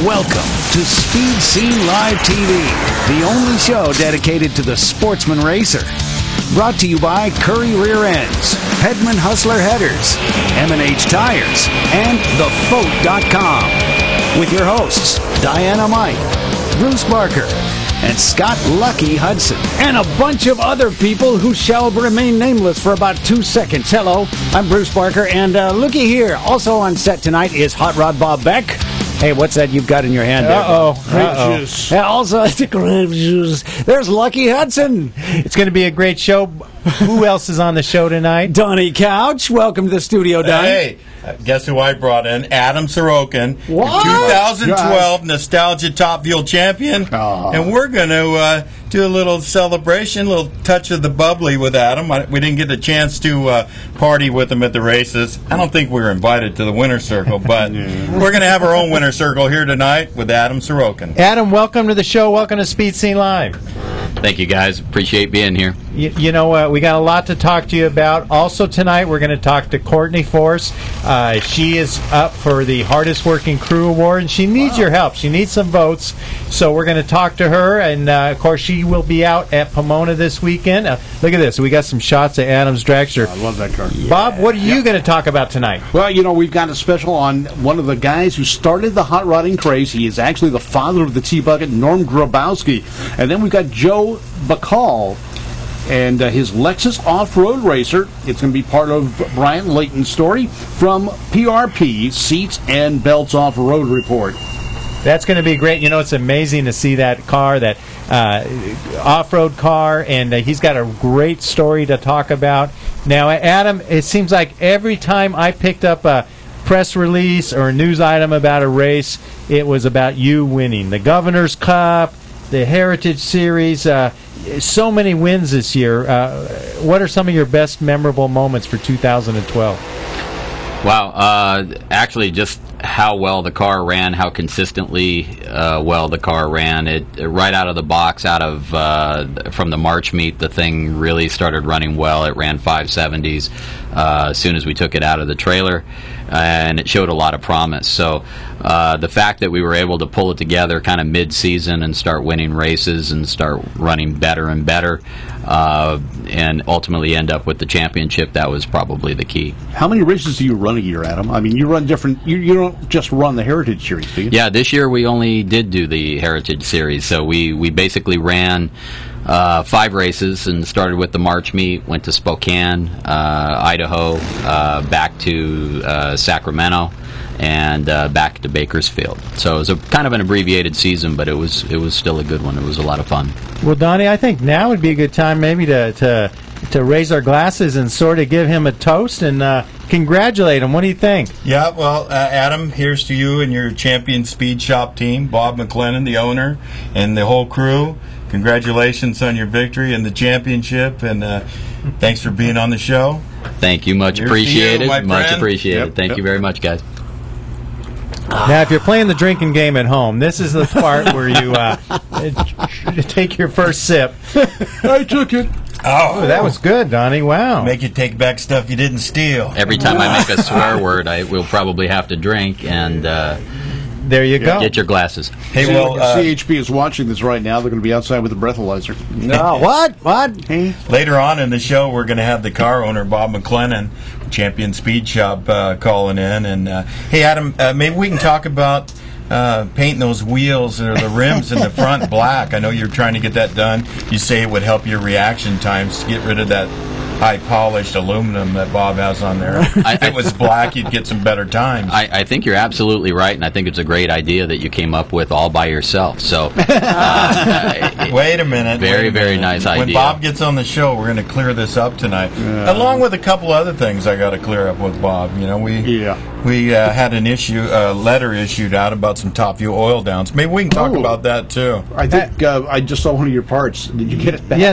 Welcome to Speed Scene Live TV, the only show dedicated to the sportsman racer. Brought to you by Curry Rear Ends, Hedman Hustler Headers, M&H Tires, and TheFoat.com. With your hosts, Diana Mike, Bruce Barker, and Scott Lucky Hudson, and a bunch of other people who shall remain nameless for about 2 seconds. Hello, I'm Bruce Barker, and looky here. Also on set tonight is Hot Rod Bob Beck. Hey, what's that you've got in your hand there? Grape juice. Yeah, also, it's a grape juice. There's Lucky Hudson. It's going to be a great show. Who else is on the show tonight? Donnie Couch. Welcome to the studio, Don. Hey, guess who I brought in? Adam Sorokin. What? 2012 Nostalgia Top Fuel Champion. Oh. And we're going to do a little celebration, a little touch of the bubbly with Adam. We didn't get a chance to party with him at the races. I don't think we were invited to the winner's circle, but we're going to have our own winner's circle here tonight with Adam Sorokin. Adam, welcome to the show. Welcome to Speed Scene Live. Thank you, guys. Appreciate being here. You know, we got a lot to talk to you about. Also tonight, we're going to talk to Courtney Force. She is up for the Hardest Working Crew Award, and she needs your help. She needs some votes. So we're going to talk to her, and, of course, she will be out at Pomona this weekend. Look at this. We got some shots of Adam's dragster. I love that car. Bob, what are you going to talk about tonight? Well, you know, we've got a special on one of the guys who started the hot rodding craze. He is actually the father of the T-Bucket, Norm Grabowski. And then we've got Joe Bacall and his Lexus off-road racer. It's going to be part of Brian Layton's story from PRP, Seats and Belts Off-Road Report. That's going to be great. You know, it's amazing to see that car, that off-road car, and he's got a great story to talk about. Now, Adam, it seems like every time I picked up a press release or a news item about a race, it was about you winning. The Governor's Cup, the Heritage Series, so many wins this year. What are some of your best memorable moments for 2012? Wow. Actually, just how well the car ran, how consistently well the car ran. It right out of the box, from the March meet, the thing really started running well. It ran 570s as soon as we took it out of the trailer, and it showed a lot of promise. So the fact that we were able to pull it together kind of mid-season and start winning races and start running better and better, and ultimately end up with the championship, that was probably the key. How many races do you run a year, Adam? I mean, you run different. You don't just run the Heritage Series, do you? Yeah, this year we only did do the Heritage Series, so we basically ran 5 races and started with the March meet, went to Spokane, Idaho, back to Sacramento, and back to Bakersfield. So it was a kind of an abbreviated season, but it was still a good one. It was a lot of fun. Well, Donnie, I think now would be a good time maybe to raise our glasses and sort of give him a toast and congratulate him. What do you think? Yeah, well, Adam, here's to you and your Champion Speed Shop team, Bob McLennan, the owner, and the whole crew. Congratulations on your victory and the championship, and thanks for being on the show. Thank you. Much Here's to appreciated. you, my Much friend. appreciated. Thank you very much, guys. Now, if you're playing the drinking game at home, this is the part where you take your first sip. I took it. Oh, That was good, Donnie. Wow. make you take back stuff you didn't steal. Every time I make a swear word, I will probably have to drink, and There you go. get your glasses. Hey, well, CHP is watching this right now. They're going to be outside with a breathalyzer. No, what? Hey. later on in the show, we're going to have the car owner, Bob McLennan, Champion Speed Shop, calling in. And hey, Adam, maybe we can talk about painting those wheels or the rims in the front black. I know you're trying to get that done. You say it would help your reaction times to get rid of that high-polished aluminum that Bob has on there. If it was black, you'd get some better times. I think you're absolutely right, and I think it's a great idea that you came up with all by yourself. So, Wait a minute. Very nice idea. When Bob gets on the show, we're going to clear this up tonight, along with a couple other things I got to clear up with Bob. You know, we had an letter issued out about some Top Fuel oil downs. Maybe we can talk about that too. I think I just saw one of your parts. Did you get it back? Yeah,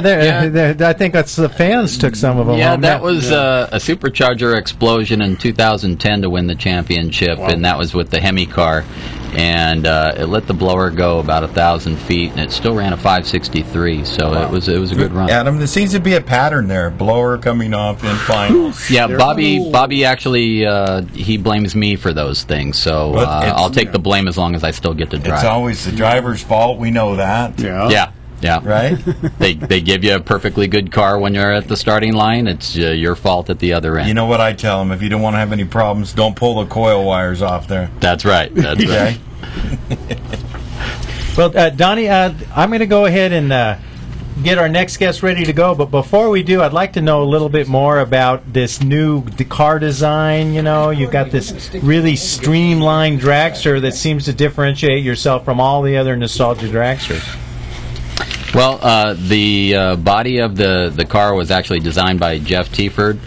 I think that's the fans took some of them. Yeah, home. that was a supercharger explosion in 2010 to win the championship, and that was with the Hemi car. and it let the blower go about 1,000 feet, and it still ran a 563. So it was a good run. Adam, there seems to be a pattern there. Blower coming off in finals. Yeah, Bobby actually he blames me for those things. So I'll take the blame as long as I still get to drive. It's always the driver's fault. We know that. Yeah. Right? They give you a perfectly good car when you're at the starting line. It's your fault at the other end. You know what I tell them? If you don't want to have any problems, don't pull the coil wires off there. That's right. That's right. Well, Donnie, I'm going to go ahead and get our next guest ready to go. But before we do, I'd like to know a little bit more about this new car design. You know, you've got this really streamlined dragster that seems to differentiate yourself from all the other nostalgia dragsters. Well, the body of the car was actually designed by Jeff Tieford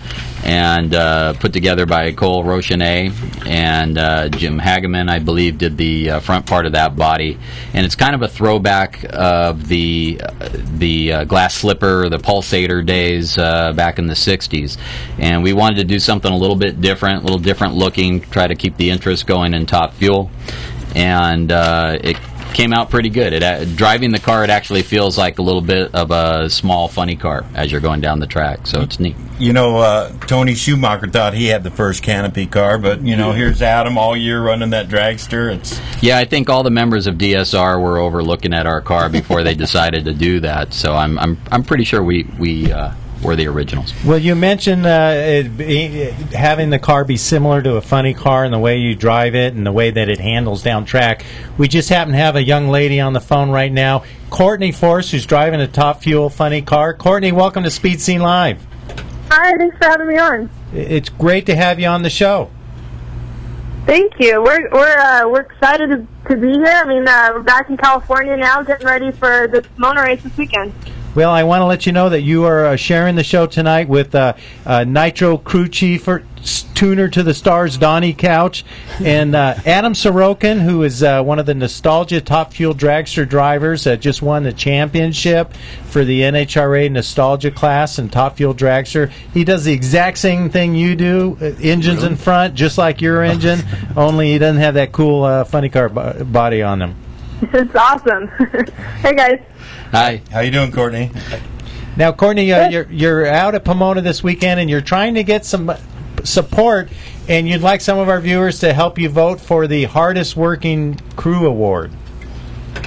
and put together by Cole Rochenet, and Jim Hageman, I believe, did the front part of that body. And it's kind of a throwback of the glass slipper, the pulsator days back in the 60s. And we wanted to do something a little bit different, a little different looking, try to keep the interest going in Top Fuel. And it came out pretty good. Driving the car, it actually feels like a little bit of a small, funny car as you're going down the track, so it's neat. You know, Tony Schumacher thought he had the first canopy car, but, you know, here's Adam all year running that dragster. Yeah, I think all the members of DSR were over looking at our car before they decided to do that, so I'm pretty sure we were the originals. Well, you mentioned having the car be similar to a funny car in the way you drive it and the way that it handles down track. We just happen to have a young lady on the phone right now, Courtney Force, who's driving a Top Fuel funny car. Courtney, welcome to Speed Scene Live. Hi, thanks for having me on. It's great to have you on the show. Thank you. We're excited to be here. I mean, we're back in California now, getting ready for the Pomona race this weekend. Well, I want to let you know that you are sharing the show tonight with Nitro crew chief, tuner to the stars, Donnie Couch, and Adam Sorokin, who is one of the Nostalgia Top Fuel dragster drivers, just won the championship for the NHRA Nostalgia class and Top Fuel dragster. He does the exact same thing you do, engines in front, just like your engine, only he doesn't have that cool funny car body on them. It's awesome. Hey, guys. Hi. How you doing, Courtney? Now, Courtney, you're out at Pomona this weekend, and you're trying to get some support, and you'd like some of our viewers to help you vote for the Hardest Working Crew Award.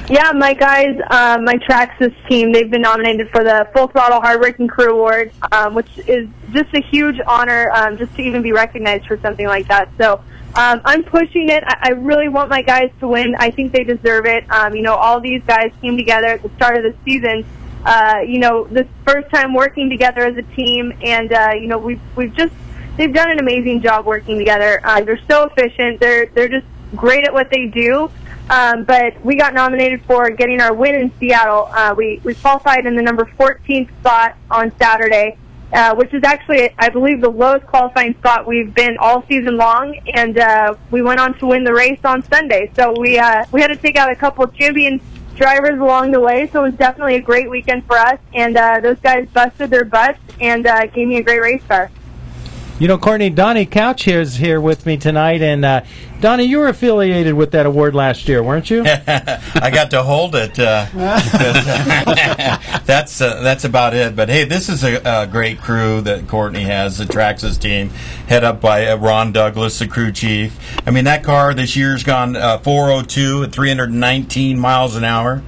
Yeah, my guys, my Traxxas team, they've been nominated for the Full Throttle Hard Working Crew Award, which is just a huge honor just to even be recognized for something like that. So I'm pushing it. I really want my guys to win. I think they deserve it. You know, all these guys came together at the start of the season. You know, this first time working together as a team, and you know, they've done an amazing job working together. They're so efficient. They're just great at what they do. But we got nominated for getting our win in Seattle. We qualified in the number 14th spot on Saturday. Which is actually, I believe, the lowest qualifying spot we've been all season long, and we went on to win the race on Sunday. So we had to take out a couple of champion drivers along the way, so it was definitely a great weekend for us, and those guys busted their butts and gave me a great race car. You know, Courtney, Donnie Couch is here with me tonight, and Donnie, you were affiliated with that award last year, weren't you? I got to hold it. That's about it. But hey, this is a great crew that Courtney has, the Traxxas team, head up by Ron Douglas, the crew chief. I mean, that car this year's gone 402 at 319 miles an hour.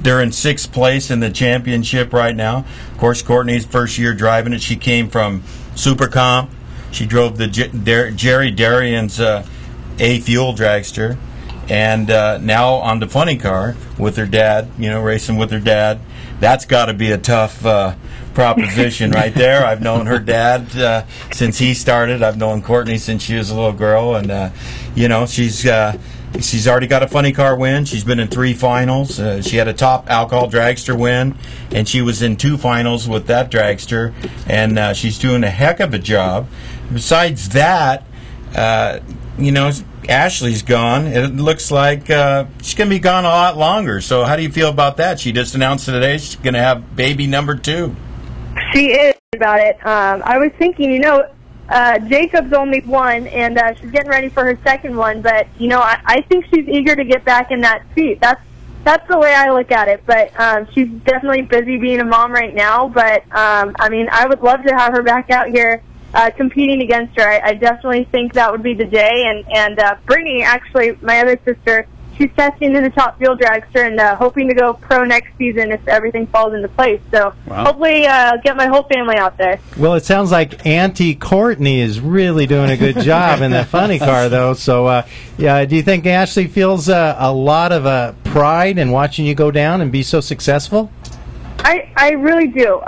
They're in 6th place in the championship right now. Of course, Courtney's first year driving it. She came from Supercomp. She drove the Jerry Darian's A Fuel dragster, and now on the funny car with her dad, you know, racing with her dad. That's got to be a tough proposition right there. I've known her dad since he started. I've known Courtney since she was a little girl, and you know, she's already got a funny car win. She's been in 3 finals. She had a top alcohol dragster win, and she was in 2 finals with that dragster, and she's doing a heck of a job. Besides that, you know, Ashley's gone. It looks like she's going to be gone a lot longer. So how do you feel about that? She just announced today she's going to have baby number 2. She is about it. I was thinking, you know, Jacob's only one, and she's getting ready for her second one. But I think she's eager to get back in that seat. That's the way I look at it. But she's definitely busy being a mom right now. But I would love to have her back out here competing against her. I definitely think that would be the day. And Brittany, actually, my other sister, she's testing in the Top Fuel Dragster and hoping to go pro next season if everything falls into place. So hopefully get my whole family out there. Well, it sounds like Auntie Courtney is really doing a good job in that funny car, though. So, do you think Ashley feels a lot of pride in watching you go down and be so successful? I really do.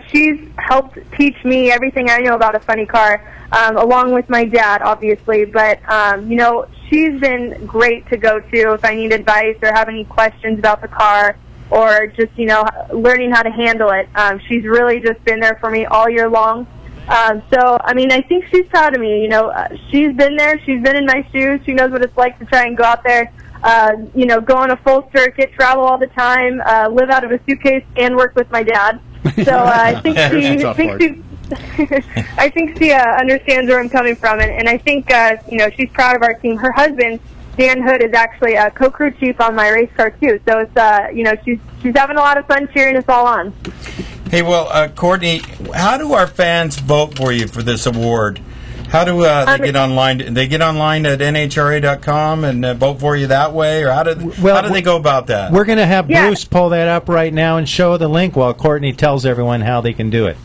She's helped teach me everything I know about a funny car, along with my dad, obviously. But, she's been great to go to if I need advice or have any questions about the car or just, learning how to handle it. She's really just been there for me all year long. I think she's proud of me. She's been there. She's been in my shoes. She knows what it's like to try and go out there, go on a full circuit, travel all the time, live out of a suitcase, and work with my dad. So I think she understands where I'm coming from, and I think she's proud of our team. Her husband, Dan Hood, is actually a co-crew chief on my race car too. So it's she's having a lot of fun cheering us all on. Hey, well, Courtney, how do our fans vote for you for this award? How do they get online? They get online at nhra.com and vote for you that way, or how do they go about that? We're going to have Bruce pull that up right now and show the link while Courtney tells everyone how they can do it.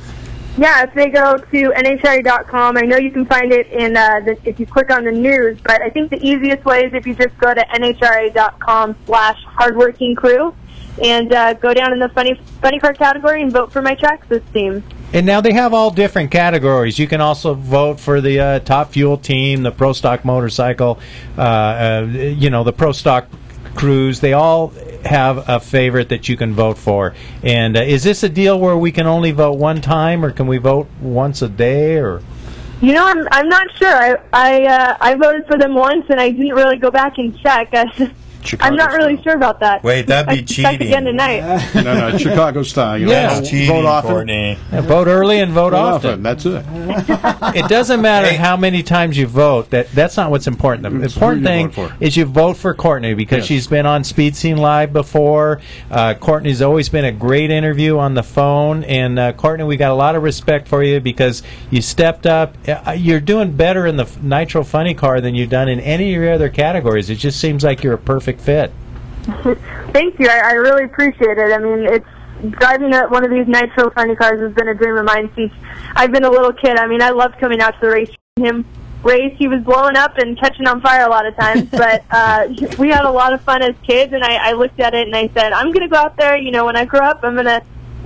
Yeah, if they go to nhra.com, I know you can find it in if you click on the news, but I think the easiest way is if you just go to nhra.com/hardworkingcrew and go down in the funny car category and vote for my Traxxas team. And now they have all different categories. You can also vote for the Top Fuel team, the Pro Stock Motorcycle, the Pro Stock Cruise. They all have a favorite that you can vote for. And is this a deal where we can only vote one time, or can we vote once a day? Or I'm not sure. I voted for them once, and I didn't really go back and check. I'm not really sure about that. Wait, that'd be cheating. Check again tonight. No, it's Chicago style. Cheating, vote often. Courtney. Vote early and vote often. That's it. It doesn't matter how many times you vote. That's not what's important. The important thing is you vote for Courtney because she's been on Speed Scene Live before. Courtney's always been a great interview on the phone. And, Courtney, we got a lot of respect for you because you stepped up. You're doing better in the Nitro Funny Car than you've done in any of your other categories. It just seems like you're a perfect fit. Thank you. I really appreciate it. I mean, it's driving one of these Nitro Funny Cars has been a dream of mine since I've been a little kid. I mean, I loved coming out to the race. He was blowing up and catching on fire a lot of times, but we had a lot of fun as kids, and I looked at it and I said, I'm going to go out there, when I grow up, I'm going to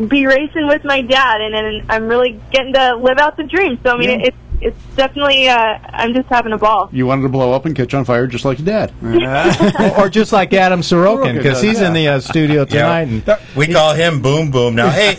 be racing with my dad, and I'm really getting to live out the dream. So, I mean, it's definitely, I'm just having a ball. You wanted to blow up and catch on fire just like your dad. Or just like Adam Sorokin, because he's in the studio tonight. And we call him Boom Boom. Now, hey,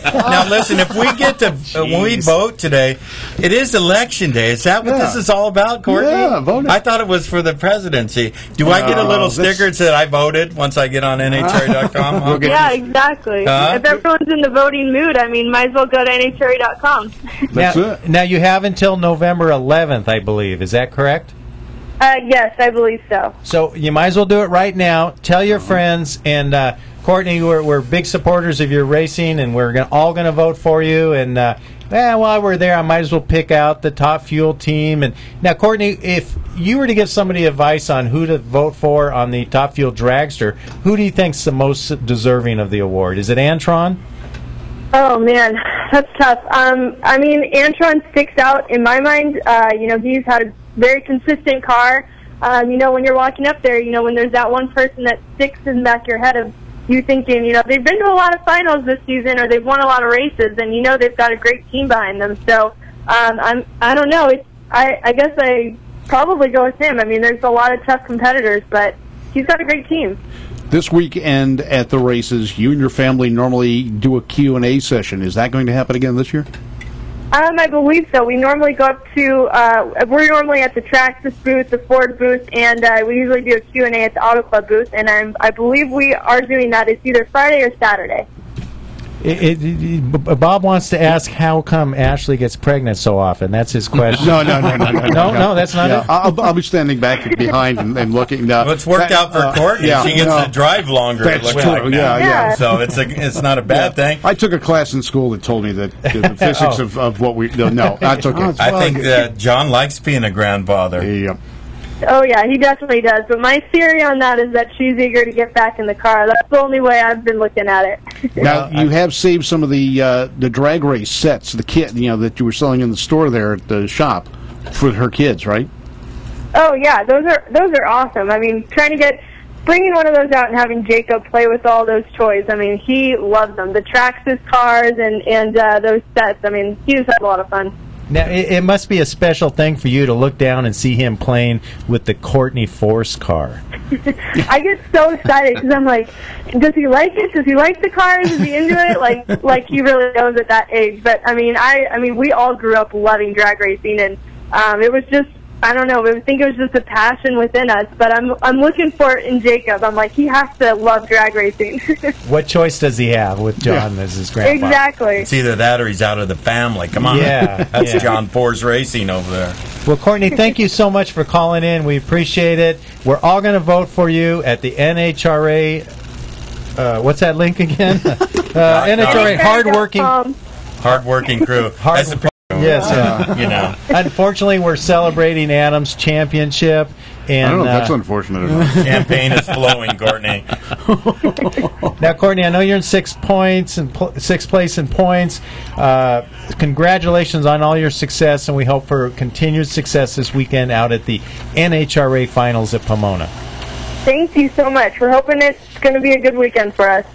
listen, if we get to, when we vote today, it is Election Day. Is that what this is all about, Courtney? Yeah, voting. I thought it was for the presidency. Do I get a little sticker that I voted once I get on nhra.com? Yeah, exactly. If everyone's in the voting mood, I mean, might as well go to nhra.com. That's it. Now, you have until November 11th, I believe. Is that correct? Yes, I believe so. So you might as well do it right now. Tell your friends. And Courtney, we're big supporters of your racing, and we're all going to vote for you. And while we're there, I might as well pick out the Top Fuel team. And now, Courtney, if you were to give somebody advice on who to vote for on the Top Fuel Dragster, who do you think's the most deserving of the award? Is it Antron? Oh, man, that's tough. I mean, Antron sticks out in my mind. He's had a very consistent car. When you're walking up there, when there's that one person that sticks in the back of your head of you thinking, they've been to a lot of finals this season or they've won a lot of races, and they've got a great team behind them. So I don't know. I guess I probably go with him. I mean, there's a lot of tough competitors, but he's got a great team. This weekend at the races, you and your family normally do a Q&A session. Is that going to happen again this year? I believe so. We normally go up to, we're normally at the Traxxas booth, the Ford booth, and we usually do a Q&A at the Auto Club booth, and I believe we are doing that. It's either Friday or Saturday. Bob wants to ask how come Ashley gets pregnant so often. That's his question. No, that's not it. I'll be standing back behind and looking. Well, it's worked out for Courtney. Yeah, she gets to drive longer. That's it looks true. like now. Yeah. So it's not a bad thing. I took a class in school that told me that the physics of what we no, that's okay. I think that John likes being a grandfather. Yeah. Oh, yeah, he definitely does. But my theory on that is that she's eager to get back in the car. That's the only way I've been looking at it. Now, you have saved some of the drag race sets, the kit, that you were selling in the store there at the shop for her kids, right? Oh, yeah, those are awesome. I mean, bringing one of those out and having Jacob play with all those toys, I mean, he loves them. The Traxxas cars and those sets, I mean, he just has a lot of fun. Now, it must be a special thing for you to look down and see him playing with the Courtney Force car. I get so excited because I'm like, does he like it? Does he like the cars? Is he into it? Like he really knows at that age. But I mean, we all grew up loving drag racing, and it was just, I don't know. I think it was just a passion within us. But I'm looking for it in Jacob. I'm like, he has to love drag racing. What choice does he have with John as his grandpa? Exactly. It's either that or he's out of the family. Come on. Yeah. That's John Force Racing over there. Well, Courtney, thank you so much for calling in. We appreciate it. We're all going to vote for you at the NHRA. What's that link again? NHRA Hardworking crew. Yes. Unfortunately, we're celebrating Adam's championship. And, I don't know if that's unfortunate or not. Champagne is flowing, Courtney. Now, Courtney, I know you're in sixth place in points. Congratulations on all your success, and we hope for continued success this weekend out at the NHRA Finals at Pomona. Thank you so much. We're hoping it's going to be a good weekend for us.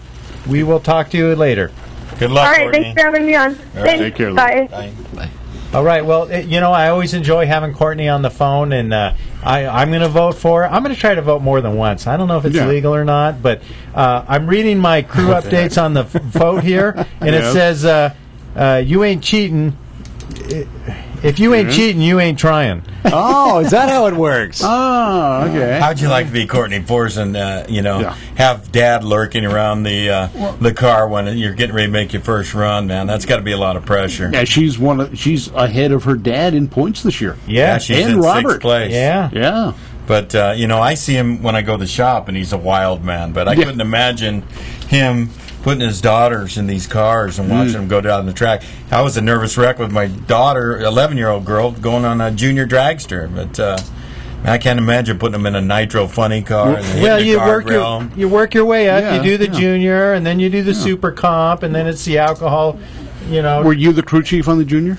We will talk to you later. Good luck, all right, Courtney. thanks for having me on. Thanks. Take care. Bye. Bye. All right. Well, I always enjoy having Courtney on the phone, and I'm going to vote for her. I'm going to try to vote more than once. I don't know if it's legal or not, but I'm reading my crew updates on the vote here, and it says, you ain't cheating. If you ain't cheating, you ain't trying. Oh, is that how it works? Oh, okay. How'd you like to be Courtney Force and have Dad lurking around the car when you're getting ready to make your first run, man? That's got to be a lot of pressure. Yeah, she's ahead of her dad in points this year. Yeah, she's and in Robert. sixth place. Yeah. But I see him when I go to the shop, and he's a wild man. But I couldn't imagine him putting his daughters in these cars and watching them go down the track. I was a nervous wreck with my daughter, 11-year-old girl, going on a junior dragster. But I can't imagine putting them in a nitro funny car. And Well, you work your way up. Yeah, you do the junior, and then you do the super comp, and then it's the alcohol. Were you the crew chief on the junior?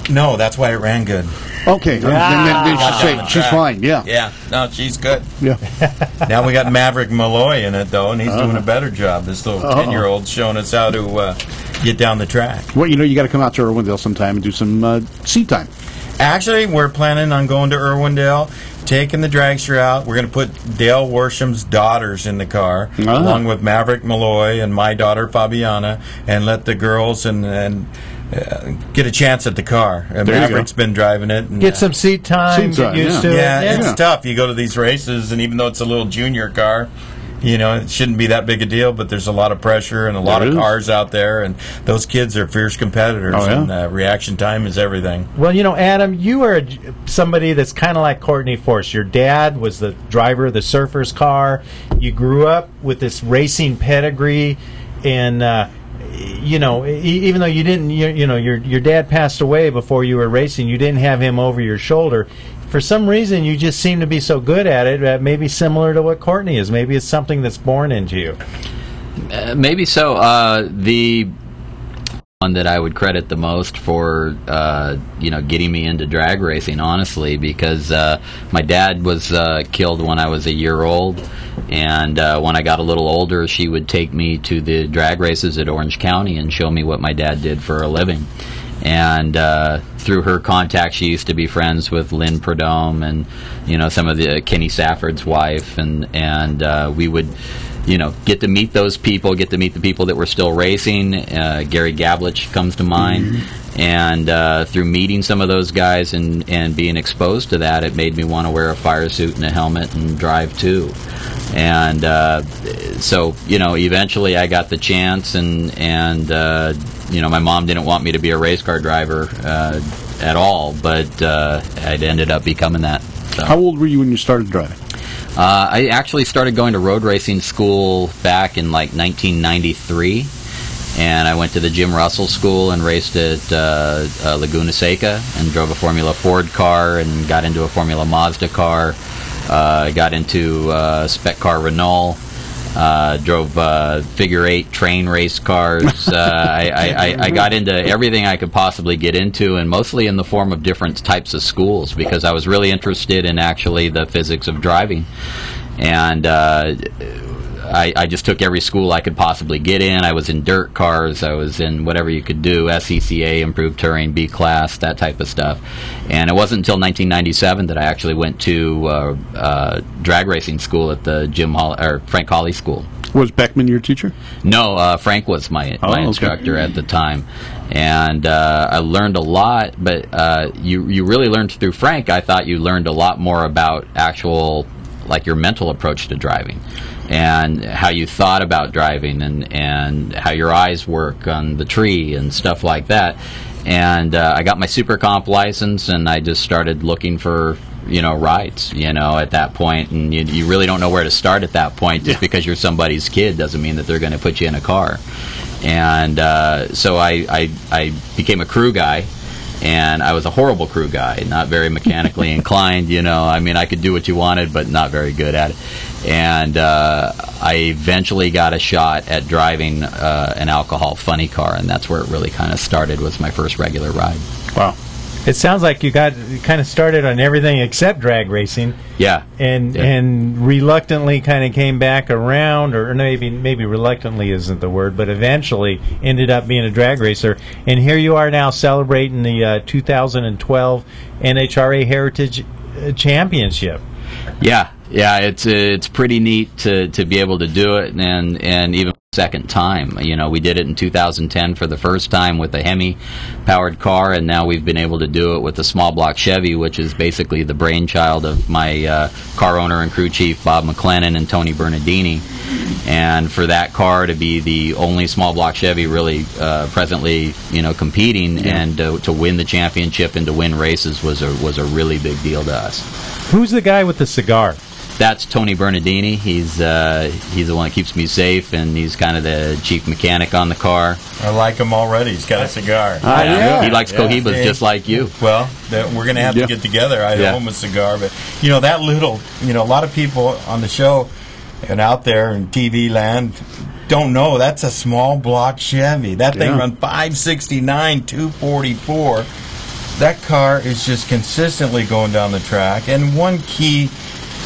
No, that's why it ran good. Okay, then she's fine. Yeah. Yeah, no, she's good. Yeah. Now we got Maverick Malloy in it, though, and he's doing a better job. This little 10-year-old showing us how to get down the track. Well, you got to come out to Irwindale sometime and do some seat time. Actually, we're planning on going to Irwindale, taking the dragster out. We're going to put Dale Worsham's daughters in the car, along with Maverick Malloy and my daughter Fabiana, and let the girls and get a chance at the car. Maverick's been driving it. And, Get some seat time, get used to it. Yeah, it's tough. You go to these races, and even though it's a little junior car, it shouldn't be that big a deal, but there's a lot of pressure and a lot of cars out there, and those kids are fierce competitors, and reaction time is everything. Well, Adam, you are somebody that's kind of like Courtney Force. Your dad was the driver of the Surfer's car. You grew up with this racing pedigree, and even though you didn't, your dad passed away before you were racing, you didn't have him over your shoulder. For some reason, you just seem to be so good at it, maybe similar to what Courtney is. Maybe it's something that's born into you. Maybe so. The one that I would credit the most for, getting me into drag racing, honestly, because my dad was killed when I was a year old, and when I got a little older, she would take me to the drag races at Orange County and show me what my dad did for a living. And through her contact, she used to be friends with Lynn Prudhomme and, some of the Kenny Safford's wife, and we would, get to meet those people, get to meet the people that were still racing. Gary Gablich comes to mind. And through meeting some of those guys and being exposed to that, it made me want to wear a fire suit and a helmet and drive too. And so, eventually I got the chance, and my mom didn't want me to be a race car driver at all, but I'd ended up becoming that. So. How old were you when you started driving? I actually started going to road racing school back in like 1993. And I went to the Jim Russell School and raced at Laguna Seca and drove a Formula Ford car and got into a Formula Mazda car. Got into spec car Renault. Drove figure 8 train race cars. I got into everything I could possibly get into, and mostly in the form of different types of schools, because I was really interested in actually the physics of driving. And I just took every school I could possibly get in. I was in dirt cars. I was in whatever you could do, SCCA, improved touring, B-class, that type of stuff. And it wasn't until 1997 that I actually went to drag racing school at the Frank Hawley School. Was Beckman your teacher? No, Frank was my instructor at the time. And I learned a lot, but you really learned through Frank. I thought you learned a lot more about actual, like, your mental approach to driving, and how you thought about driving, and how your eyes work on the tree and stuff like that. And I got my Super Comp license, and I just started looking for rides at that point, and you really don't know where to start at that point. Just because you're somebody's kid doesn't mean that they're going to put you in a car. And so I became a crew guy. And I was a horrible crew guy, not very mechanically inclined, I could do what you wanted, but not very good at it. And I eventually got a shot at driving an alcohol funny car, and that's where it really kind of started, was my first regular ride. Wow. It sounds like you kind of started on everything except drag racing. Yeah. And reluctantly kind of came back around, or maybe reluctantly isn't the word, but eventually ended up being a drag racer. And here you are now celebrating the 2012 NHRA Heritage Championship. Yeah, it's pretty neat to be able to do it, and even second time. We did it in 2010 for the first time with a Hemi powered car, and now we've been able to do it with a small block Chevy, which is basically the brainchild of my car owner and crew chief Bob McLennan and Tony Bernardini. And for that car to be the only small block Chevy really presently competing, and to win the championship and to win races was a really big deal to us. Who's the guy with the cigar? That's Tony Bernardini. He's the one that keeps me safe, and he's kind of the chief mechanic on the car. I like him already. He's got a cigar. He likes Cohibas just like you. Well, we're going to have to get together. I owe him a cigar, but that little, a lot of people on the show and out there in TV land don't know that's a small block Chevy. That thing runs 569, 244. That car is just consistently going down the track, and one key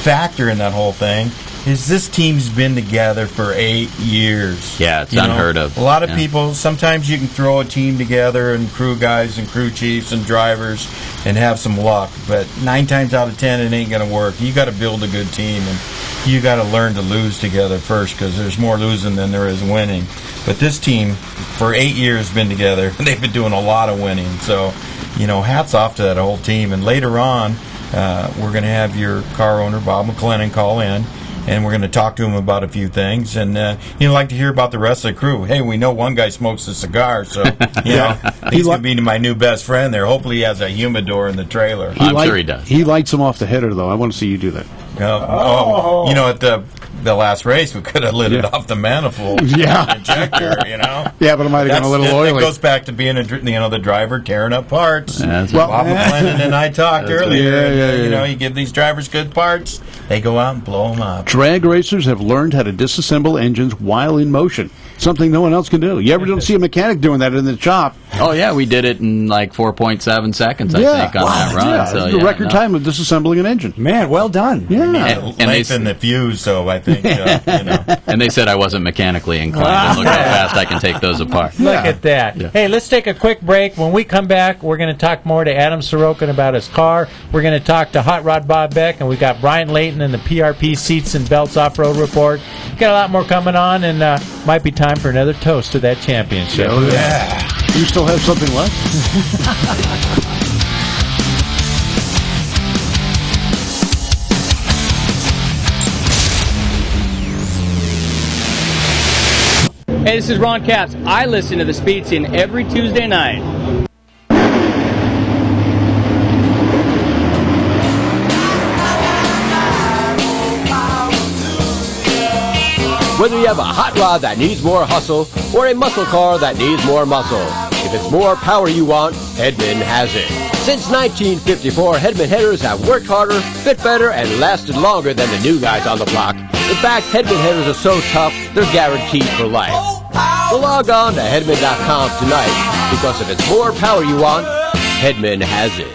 factor in that whole thing is this team's been together for 8 years. Yeah, it's unheard of. A lot of people, sometimes you can throw a team together, and crew guys and crew chiefs and drivers, and have some luck, but 9 times out of 10 it ain't going to work. You got to build a good team, and you got to learn to lose together first, because there's more losing than there is winning. But this team for 8 years been together, and they've been doing a lot of winning. So hats off to that whole team. And later on, we're going to have your car owner, Bob McLennan, call in, and we're going to talk to him about a few things. And like to hear about the rest of the crew. Hey, we know one guy smokes a cigar, so he's going to be my new best friend there. Hopefully he has a humidor in the trailer. I'm sure he does. He lights them off the header, though. I want to see you do that. At the last race, we could have lit it off the manifold injector, Yeah, but it might have gone a little oily. It goes back to being the driver tearing up parts. Bob McLennan and I talked earlier. Yeah. You give these drivers good parts, they go out and blow them up. Drag racers have learned how to disassemble engines while in motion. Something no one else can do. You ever don't see a mechanic doing that in the shop? Oh, yeah, we did it in like 4.7 seconds, I think, on that run. So, the record time of disassembling an engine. Man, well done. Yeah. And lengthen the fuse, so I think. think. And they said I wasn't mechanically inclined. And look how fast I can take those apart. Look at that. Yeah. Hey, let's take a quick break. When we come back, we're going to talk more to Adam Sorokin about his car. We're going to talk to Hot Rod Bob Beck, and we've got Brian Layton and the PRP Seats and Belts Off-Road Report. Got a lot more coming on, and might be time for another toast to that championship. Oh, yeah. You still have something left? Hey, this is Ron Capps. I listen to the Speed Scene every Tuesday night. Whether you have a hot rod that needs more hustle or a muscle car that needs more muscle, if it's more power you want, Hedman has it. Since 1954, Hedman headers have worked harder, fit better, and lasted longer than the new guys on the block. In fact, Hedman headers are so tough, they're guaranteed for life. So log on to Hedman.com tonight, because if it's more power you want, Hedman has it.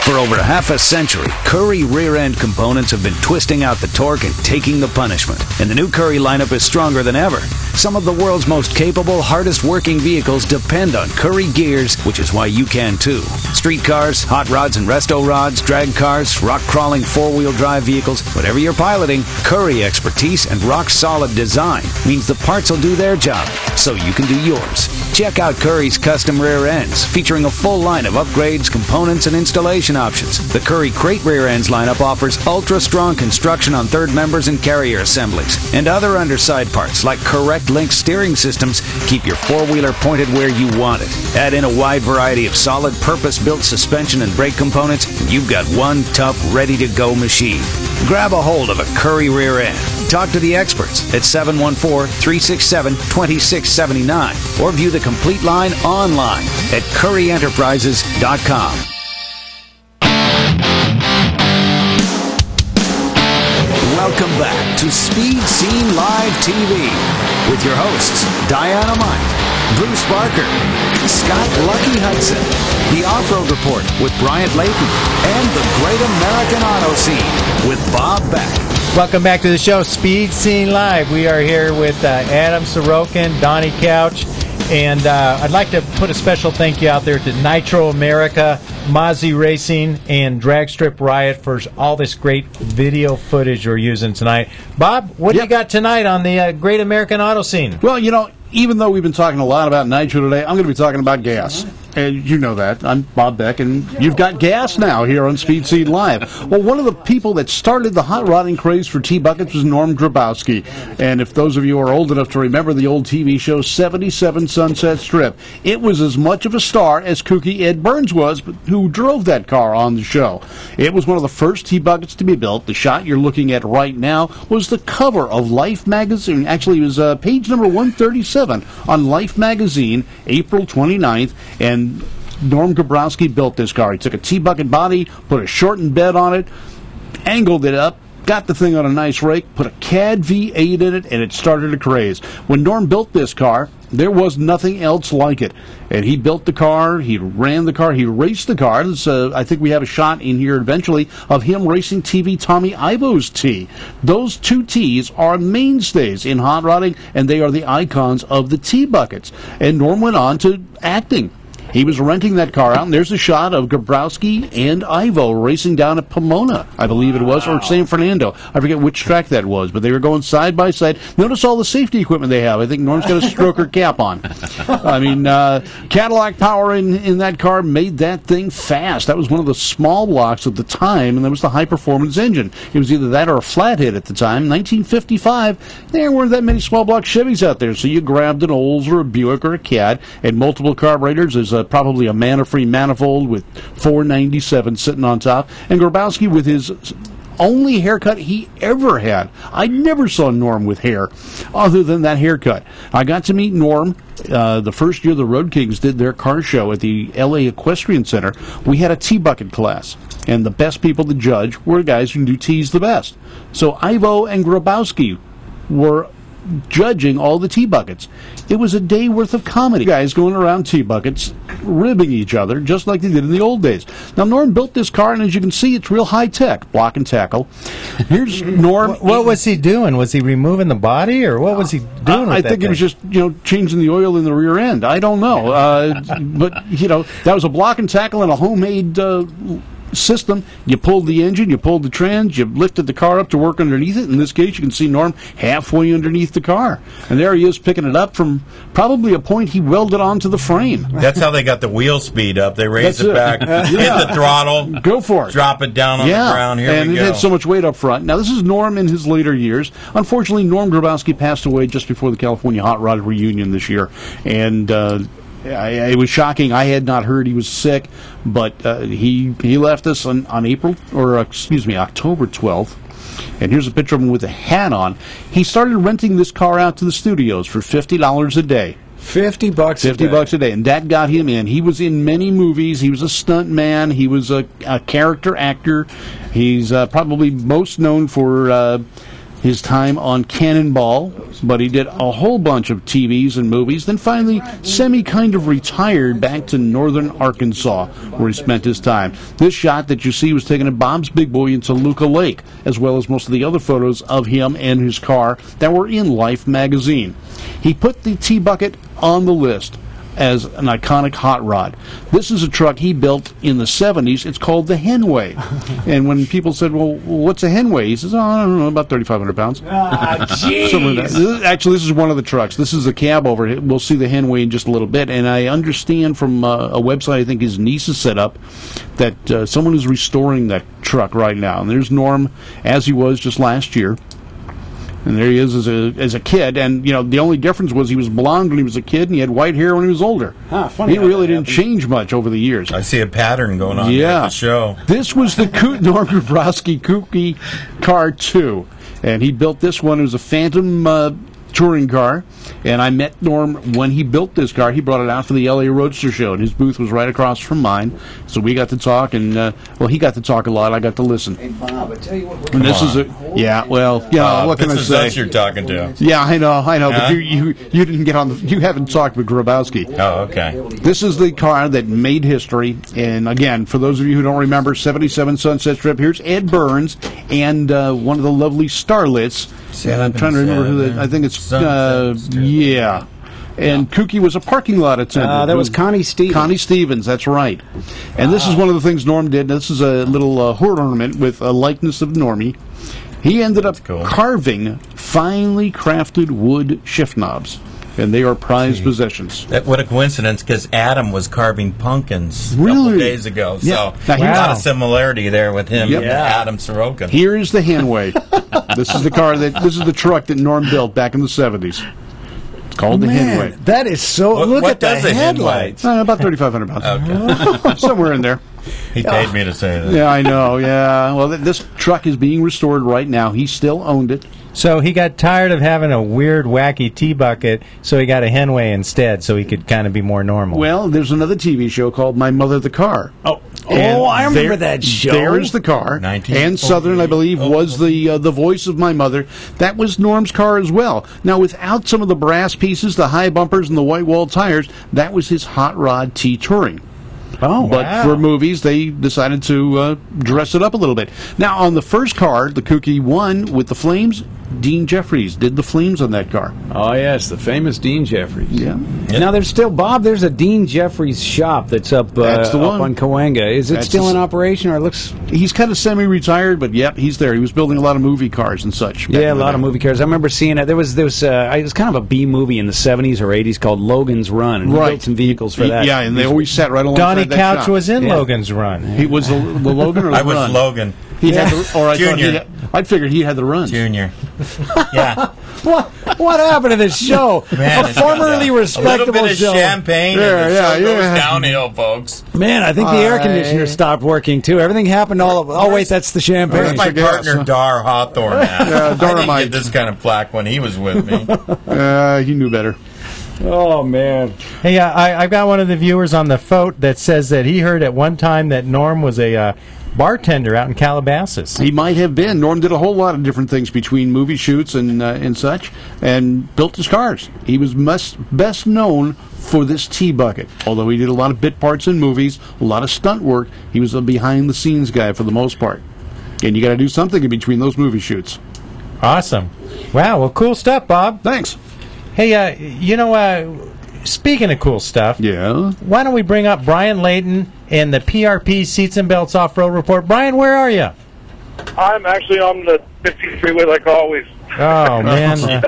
For over half a century, Currie rear-end components have been twisting out the torque and taking the punishment. And the new Currie lineup is stronger than ever. Some of the world's most capable, hardest-working vehicles depend on Currie gears, which is why you can too. Street cars, hot rods and resto rods, drag cars, rock-crawling four-wheel drive vehicles, whatever you're piloting, Currie expertise and rock-solid design means the parts will do their job, so you can do yours. Check out Currie's custom rear ends, featuring a full line of upgrades, components, and installation options. The Currie Crate rear ends lineup offers ultra-strong construction on third members and carrier assemblies. And other underside parts, like correct link steering systems, keep your four-wheeler pointed where you want it. Add in a wide variety of solid, purpose-built suspension and brake components, and you've got one tough, ready-to-go machine. Grab a hold of a Currie rear end. Talk to the experts at 714-367-2679 or view the complete line online at CurrieEnterprises.com. Welcome back to Speed Scene Live TV with your hosts Diana Mike, Bruce Barker, Scott Lucky Hudson, the Off-Road Report with Bryant Layton, and the Great American Auto Scene with Bob Beck. Welcome back to the show, Speed Scene Live. We are here with Adam Sorokin, Donnie Couch, and I'd like to put a special thank you out there to Nitro America, Mozzie Racing, and Drag Strip Riot for all this great video footage we're using tonight. Bob, what do you got tonight on the Great American Auto Scene? Well, you know, even though we've been talking a lot about Nitro today, I'm going to be talking about gas. And you know that. I'm Bob Beck, and you've got gas now here on Speed Scene Live. Well, one of the people that started the hot rodding craze for T-Buckets was Norm Grabowski. And if those of you are old enough to remember the old TV show 77 Sunset Strip, it was as much of a star as kooky Ed Burns was, who drove that car on the show. It was one of the first T-Buckets to be built. The shot you're looking at right now was the cover of Life magazine. Actually, it was page number 137 on Life magazine, April 29th, and Norm Grabowski built this car. He took a T-Bucket body, put a shortened bed on it, angled it up, got the thing on a nice rake, put a CAD V8 in it, and it started a craze. When Norm built this car, there was nothing else like it. And he built the car, he ran the car, he raced the car. I think we have a shot in here eventually of him racing TV Tommy Ivo's T. Those two Ts are mainstays in hot rodding, and they are the icons of the T-Buckets. And Norm went on to acting. He was renting that car out, and there's a shot of Grabowski and Ivo racing down at Pomona, I believe it was, or San Fernando. I forget which track that was, but they were going side by side. Notice all the safety equipment they have. I think Norm's got a stroker cap on. I mean, Cadillac power in that car made that thing fast. That was one of the small blocks at the time, and that was the high-performance engine. It was either that or a flathead at the time. 1955, there weren't that many small block Chevys out there, so you grabbed an Olds or a Buick or a Cad, and multiple carburetors. There's probably a mana-free manifold with 497 sitting on top, and Grabowski with his only haircut he ever had. I never saw Norm with hair other than that haircut. I got to meet Norm the first year the Road Kings did their car show at the LA Equestrian Center. We had a T-Bucket class, and the best people to judge were guys who knew T's the best. So Ivo and Grabowski were judging all the T-Buckets. It was a day worth of comedy. Guys going around T-Buckets, ribbing each other, just like they did in the old days. Now, Norm built this car, and as you can see, it's real high-tech, block and tackle. Here's Norm. What was he doing? Was he removing the body, or what was he doing with I that think thing? it was just, changing the oil in the rear end. I don't know. But, that was a block and tackle and a homemade system. You pulled the engine, you pulled the trans, you lifted the car up to work underneath it. In this case, you can see Norm halfway underneath the car. And there he is picking it up from probably a point he welded onto the frame. That's how they got the wheel speed up. They raise That's it it. back, hit the throttle, Go for it. drop it down on the ground. Here and we it go. had so much weight up front. Now, this is Norm in his later years. Unfortunately, Norm Grabowski passed away just before the California Hot Rod reunion this year. And it was shocking. I had not heard he was sick, but he left us on October 12th. And here's a picture of him with a hat on. He started renting this car out to the studios for $50 a day. $50 $50 a day, and that got him in. He was in many movies. He was a stunt man. He was a character actor. He's probably most known for his time on Cannonball, but he did a whole bunch of TVs and movies, then finally kind of retired back to northern Arkansas, where he spent his time. This shot that you see was taken at Bob's Big Boy in Toluca Lake, as well as most of the other photos of him and his car that were in Life magazine. He put the T-Bucket on the list as an iconic hot rod. This is a truck he built in the 70s. It's called the Henway. And when people said, well, what's a Henway? He says, I don't know, about 3,500 pounds. Actually, this is one of the trucks. This is the cab over it. We'll see the Henway in just a little bit. And I understand from a website I think his niece has set up that someone is restoring that truck right now. And there's Norm, as he was just last year. And there he is as a kid, and the only difference was he was blonde when he was a kid, and he had white hair when he was older. Funny. He really didn't change much over the years. I see a pattern going on here at the show. This was the Norm Grabowski Kooky Car 2, and he built this one. It was a Phantom touring car, and I met Norm when he built this car. He brought it out for the LA Roadster show, and his booth was right across from mine, so we got to talk, and he got to talk a lot. I got to listen. Hey, Bob, I tell you what. And this is what can I this is say? us you're talking to. Yeah, I know, but you didn't get on you haven't talked with Grabowski. Oh, okay. This is the car that made history, and again, for those of you who don't remember, 77 Sunset Strip, here's Ed Burns and one of the lovely Starlets. I'm trying to remember who that. I think it's And Kooky was a parking lot attendant. That was Connie Stevens. Connie Stevens, that's right. And this is one of the things Norm did. This is a little horn ornament with a likeness of Normie. He ended up carving finely crafted wood shift knobs, and they are prized possessions. What a coincidence, because Adam was carving pumpkins a Really? couple days ago. Yeah. So Now, a lot of similarity there with him and Adam Sorokin. Here is the Henway. This is the truck that Norm built back in the 70s. It's called the Henway. That is so. Look at the headlights. About 3,500 pounds. Okay. Somewhere in there. He paid me to say that. Yeah, I know. Yeah. Well, this truck is being restored right now. He still owned it. So he got tired of having a weird, wacky T-Bucket, so he got a Henway instead, so he could kind of be more normal. Well, there's another TV show called My Mother the Car. I remember that show. There is the car. Ann Southern, I believe, was the voice of My Mother. That was Norm's car as well. Now, without some of the brass pieces, the high bumpers, and the white wall tires, that was his Hot Rod T Touring. But for movies, they decided to dress it up a little bit. Now, on the first car, the Kooky one with the flames, Dean Jeffries did the flames on that car. Oh, yes, the famous Dean Jeffries. Yeah. Now, there's still, Bob, there's a Dean Jeffries shop that's up, That's the up one. on Cahuenga. Is it That's still the in operation, or it looks... He's kind of semi-retired, but yep, he's there. He was building a lot of movie cars and such. Yeah, a lot of movie cars. I remember seeing it. There was it was kind of a B movie in the 70s or 80s called Logan's Run, and he built some vehicles for that. Yeah, and they always sat right alongside Donnie that Couch shop. was in Logan's Run. He was the Logan or the I was Run? Logan. He had the, or I Junior. I figured he had the runs. Junior. Yeah. What happened to this show? Man, a formerly a respectable little bit of show. champagne and the show goes downhill, folks. Man, I think the air conditioner stopped working too. Everything happened all. Oh wait, that's the champagne. Where's my partner Dar Hawthorne at? I didn't get this kind of flack when he was with me. He knew better. Oh man! Hey, I've got one of the viewers on the Fote that says that he heard at one time that Norm was a bartender out in Calabasas. He might have been. Norm did a whole lot of different things between movie shoots and such, and built his cars. He was best known for this T-Bucket. Although he did a lot of bit parts in movies, a lot of stunt work, he was a behind-the-scenes guy for the most part. And you got to do something in between those movie shoots. Awesome. Wow, well, cool stuff, Bob. Thanks. Hey, speaking of cool stuff, yeah, why don't we bring up Brian Layton in the PRP Seats and Belts Off-Road Report. Brian, where are you? I'm actually on the 50 freeway like always. Oh, man.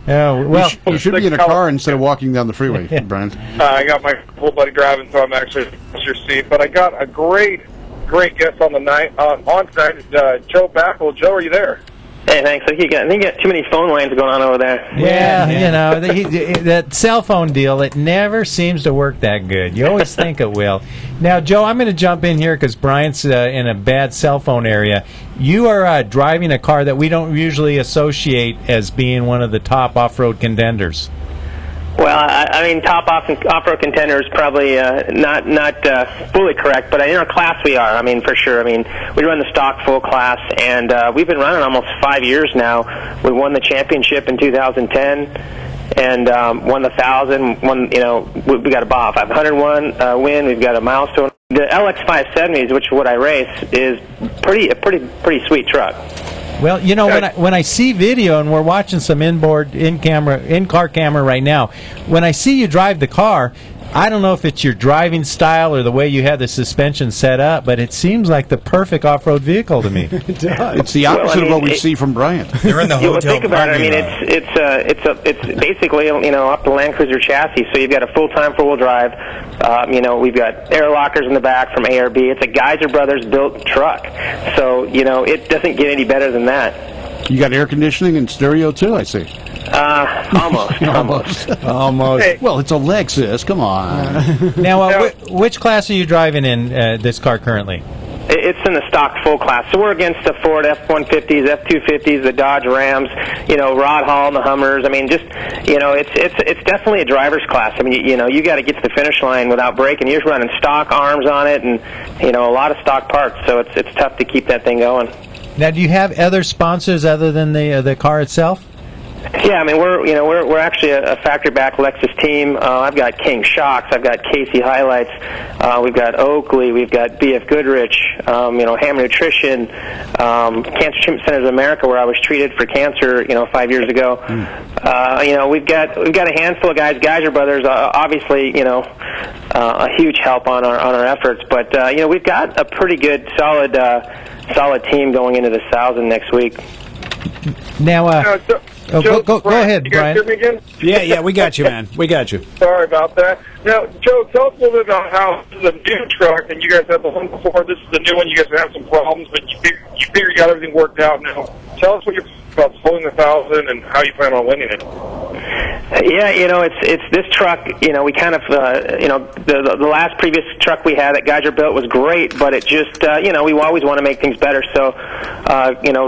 Well, you should be in a car instead of walking down the freeway, Brian. I got my full buddy driving, so I'm actually in your seat. But I got a great guest on the night. On tonight, Joe Backel. Joe, are you there? Hey, thanks. I think you got too many phone lines going on over there. Yeah. That cell phone deal, it never seems to work that good. You always think it will. Now, Joe, I'm going to jump in here because Brian's in a bad cell phone area. You are driving a car that we don't usually associate as being one of the top off-road contenders. Well, I mean, top off-road contender is probably not fully correct, but in our class we are. I mean, for sure. I mean, we run the stock full class, and we've been running almost 5 years now. We won the championship in 2010, and won the 1,000. We got a 501 win. We've got a milestone. The LX 570s, which is what I race, is a pretty sweet truck. Well, when I see video, and we're watching some in-car camera right now, when I see you drive the car, I don't know if it's your driving style or the way you have the suspension set up, but it seems like the perfect off-road vehicle to me. It does. It's the opposite of what we see from Bryant. They're in the hotel. Think about it. I mean, it's basically up the Land Cruiser chassis. So you've got a full-time four-wheel drive. We've got air lockers in the back from ARB. It's a Geyser Brothers built truck. So it doesn't get any better than that. You got air conditioning and stereo too, I see. Almost. Hey. Well, it's a Lexus. Come on. Now, which class are you driving in this car currently? It's in the stock full class. So we're against the Ford F-150s, F-250s, the Dodge Rams, Rod Hall and the Hummers. I mean, it's definitely a driver's class. I mean, you got to get to the finish line without braking. You're running stock arms on it and, a lot of stock parts. So it's tough to keep that thing going. Now, do you have other sponsors other than the car itself? Yeah, I mean we're actually a factory-backed Lexus team. I've got King Shocks, I've got Casey Highlights, we've got Oakley, we've got BF Goodrich, Ham Nutrition, Cancer Treatment Centers of America, where I was treated for cancer, 5 years ago. We've got a handful of guys. Geyser Brothers, obviously, a huge help on our efforts. But we've got a pretty good, solid team going into the 1,000 next week. Now, Joe, go ahead, you guys Brian. hear me again? Yeah, we got you, man. We got you. Sorry about that. Now, Joe, tell us a little bit about how this is a new truck, and you guys had the one before. This is the new one. You guys have some problems, but you figure you got everything worked out now. Tell us what you're about pulling the 1,000 and how you plan on winning it. Yeah, it's this truck. We kind of, the last previous truck we had that Geyser built was great, but it just, we always want to make things better. So,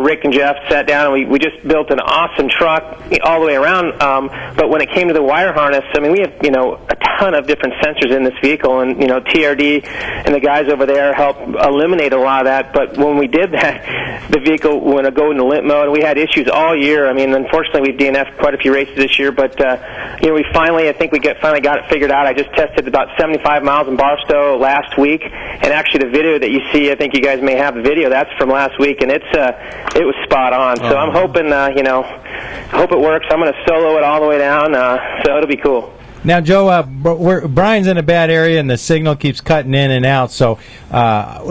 Rick and Jeff sat down and we just built an awesome truck all the way around. But when it came to the wire harness, I mean, we have, a ton of different sensors in this vehicle, and TRD and the guys over there help eliminate a lot of that. But when we did that, the vehicle went to go into limp mode. We had issues all year. I mean, unfortunately, we've DNF'd quite a few races this year, but we finally got it figured out. I just tested about 75 miles in Barstow last week, and actually the video that you see, I think you guys may have the video. That's from last week, and it was spot on. So I'm hoping, hope it works. I'm going to solo it all the way down, so it'll be cool. Now, Joe, Brian's in a bad area, and the signal keeps cutting in and out. So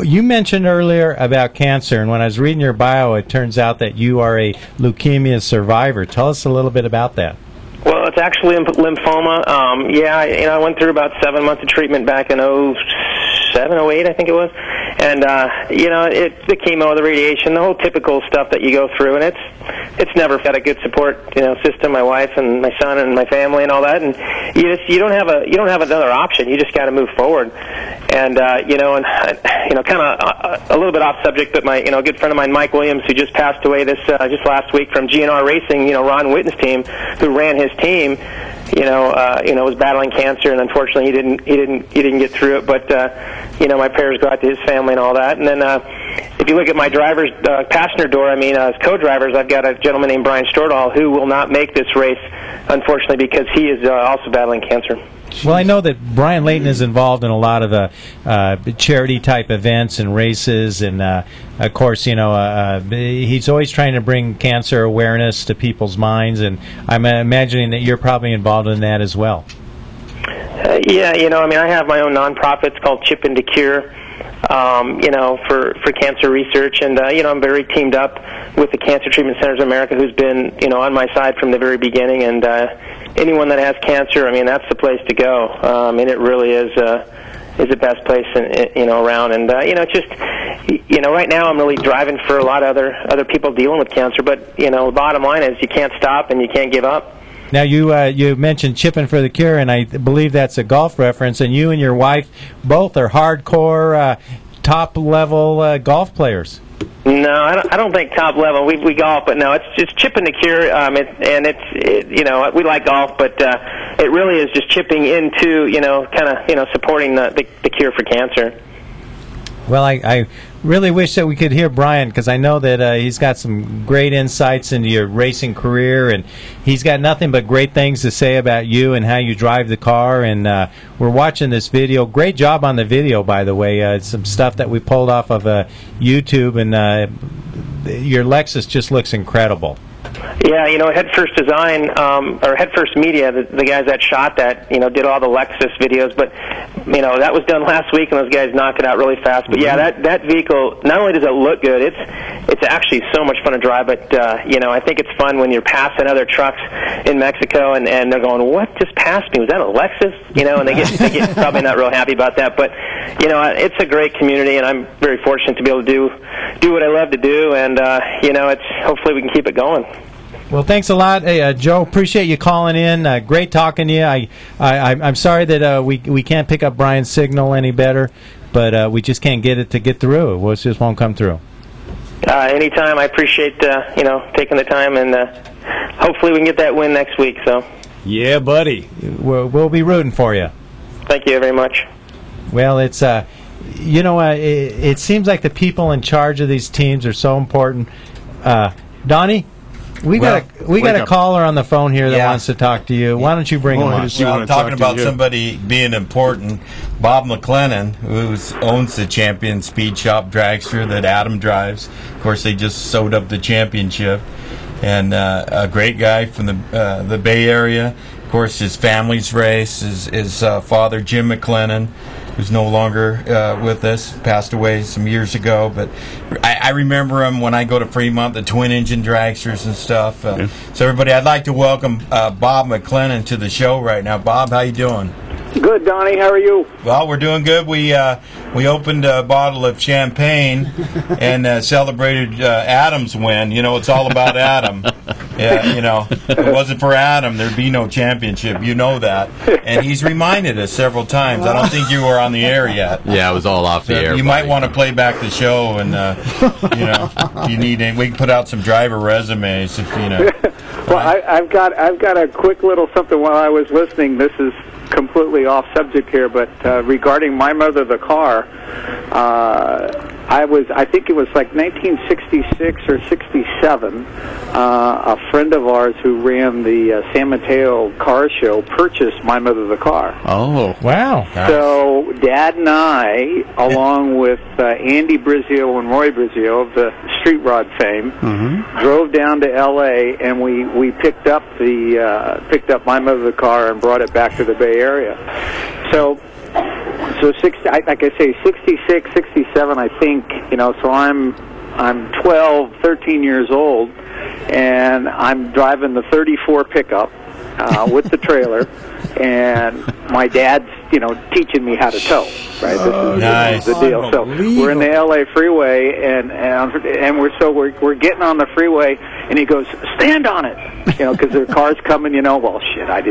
you mentioned earlier about cancer, and when I was reading your bio, it turns out that you are a leukemia survivor. Tell us a little bit about that. Well, it's actually lymphoma. I went through about 7 months of treatment back in 07, 08, I think it was. And, it's the chemo, the radiation, the whole typical stuff that you go through. And it's never got a good support, system, my wife and my son and my family and all that. And you don't have another option. You just got to move forward. And, kind of a little bit off subject, but my, good friend of mine, Mike Williams, who just passed away just last week from GNR Racing, Ron Whitten's team, who ran his team, was battling cancer, and unfortunately he didn't get through it. But my prayers go out to his family and all that. And then if you look at my driver's passenger door, as co-drivers, I've got a gentleman named Brian Stordahl who will not make this race, unfortunately, because he is also battling cancer. Well, I know that Brian Layton is involved in a lot of charity-type events and races, and of course, he's always trying to bring cancer awareness to people's minds, and I'm imagining that you're probably involved in that as well. Yeah, I have my own nonprofit. It's called Chip and to Cure, for cancer research, and I'm very teamed up with the Cancer Treatment Centers of America, who's been on my side from the very beginning, and anyone that has cancer, that's the place to go. It really is the best place around, and right now I'm really driving for a lot of other people dealing with cancer, but the bottom line is you can't stop and you can't give up. Now, you mentioned Chipping for the Cure, and I believe that's a golf reference, and you and your wife both are hardcore, top-level golf players. No, I don't think top level. We golf, but no, it's just Chipping the Cure, we like golf, but it really is just chipping into, supporting the cure for cancer. Well, I really wish that we could hear Brian, because I know that he's got some great insights into your racing career, and he's got nothing but great things to say about you and how you drive the car. And we're watching this video. Great job on the video, by the way. Some stuff that we pulled off of YouTube, and your Lexus just looks incredible. Yeah, Head First Design, or Head First Media, the guys that shot that, did all the Lexus videos, but, that was done last week, and those guys knocked it out really fast. But, yeah, that vehicle, not only does it look good, it's actually so much fun to drive, but, I think it's fun when you're passing other trucks in Mexico, and they're going, what just passed me? Was that a Lexus? And they get probably not real happy about that, but, it's a great community, and I'm very fortunate to be able to do what I love to do, and, hopefully we can keep it going. Well, thanks a lot, hey, Joe. Appreciate you calling in. Great talking to you. I'm sorry that we can't pick up Brian's signal any better, but we just can't get it to get through. It just won't come through. Anytime. I appreciate taking the time, and hopefully we can get that win next week. So. Yeah, buddy. We'll be rooting for you. Thank you very much. Well, it's it seems like the people in charge of these teams are so important. Donnie. We got a caller on the phone here that wants to talk to you. Why don't you bring him on? Well, I'm talking about somebody being important. Bob McLennan, who owns the Champion Speed Shop Dragster that Adam drives. Of course, they just sewed up the championship. And a great guy from the Bay Area. Of course, his family's race. His father, Jim McLennan, who's no longer with us, passed away some years ago. But I remember him when I go to Fremont, the twin-engine dragsters and stuff. So, everybody, I'd like to welcome Bob McLennan to the show right now. Bob, how you doing? Good, Donnie. How are you? Well, we're doing good. We opened a bottle of champagne and celebrated Adam's win. It's all about Adam. Yeah, if it wasn't for Adam, there'd be no championship. You know that. And he's reminded us several times. I don't think you were on the air yet. Yeah, it was all off the air. You might want to play back the show, and if you need any, we can put out some driver resumes if you know. Well, I've got a quick little something while I was listening. This is completely off subject here, but regarding my mother, the car, I think it was like 1966 or 67. A friend of ours who ran the San Mateo car show purchased my mother, the car. Oh, wow! So Dad and I, along with Andy Brizio and Roy Brizio of the Street Rod fame, drove down to L.A. and we picked up my mother, the car, and brought it back to the Bay Area. So 60, like I say, 66, 67, I think, so I'm 12, 13 years old, and I'm driving the 34 pickup with the trailer, and my dad's, teaching me how to tow, right? This is the deal. So we're in the LA freeway, and we're getting on the freeway, and he goes, "Stand on it," because there are cars coming. Well, shit, I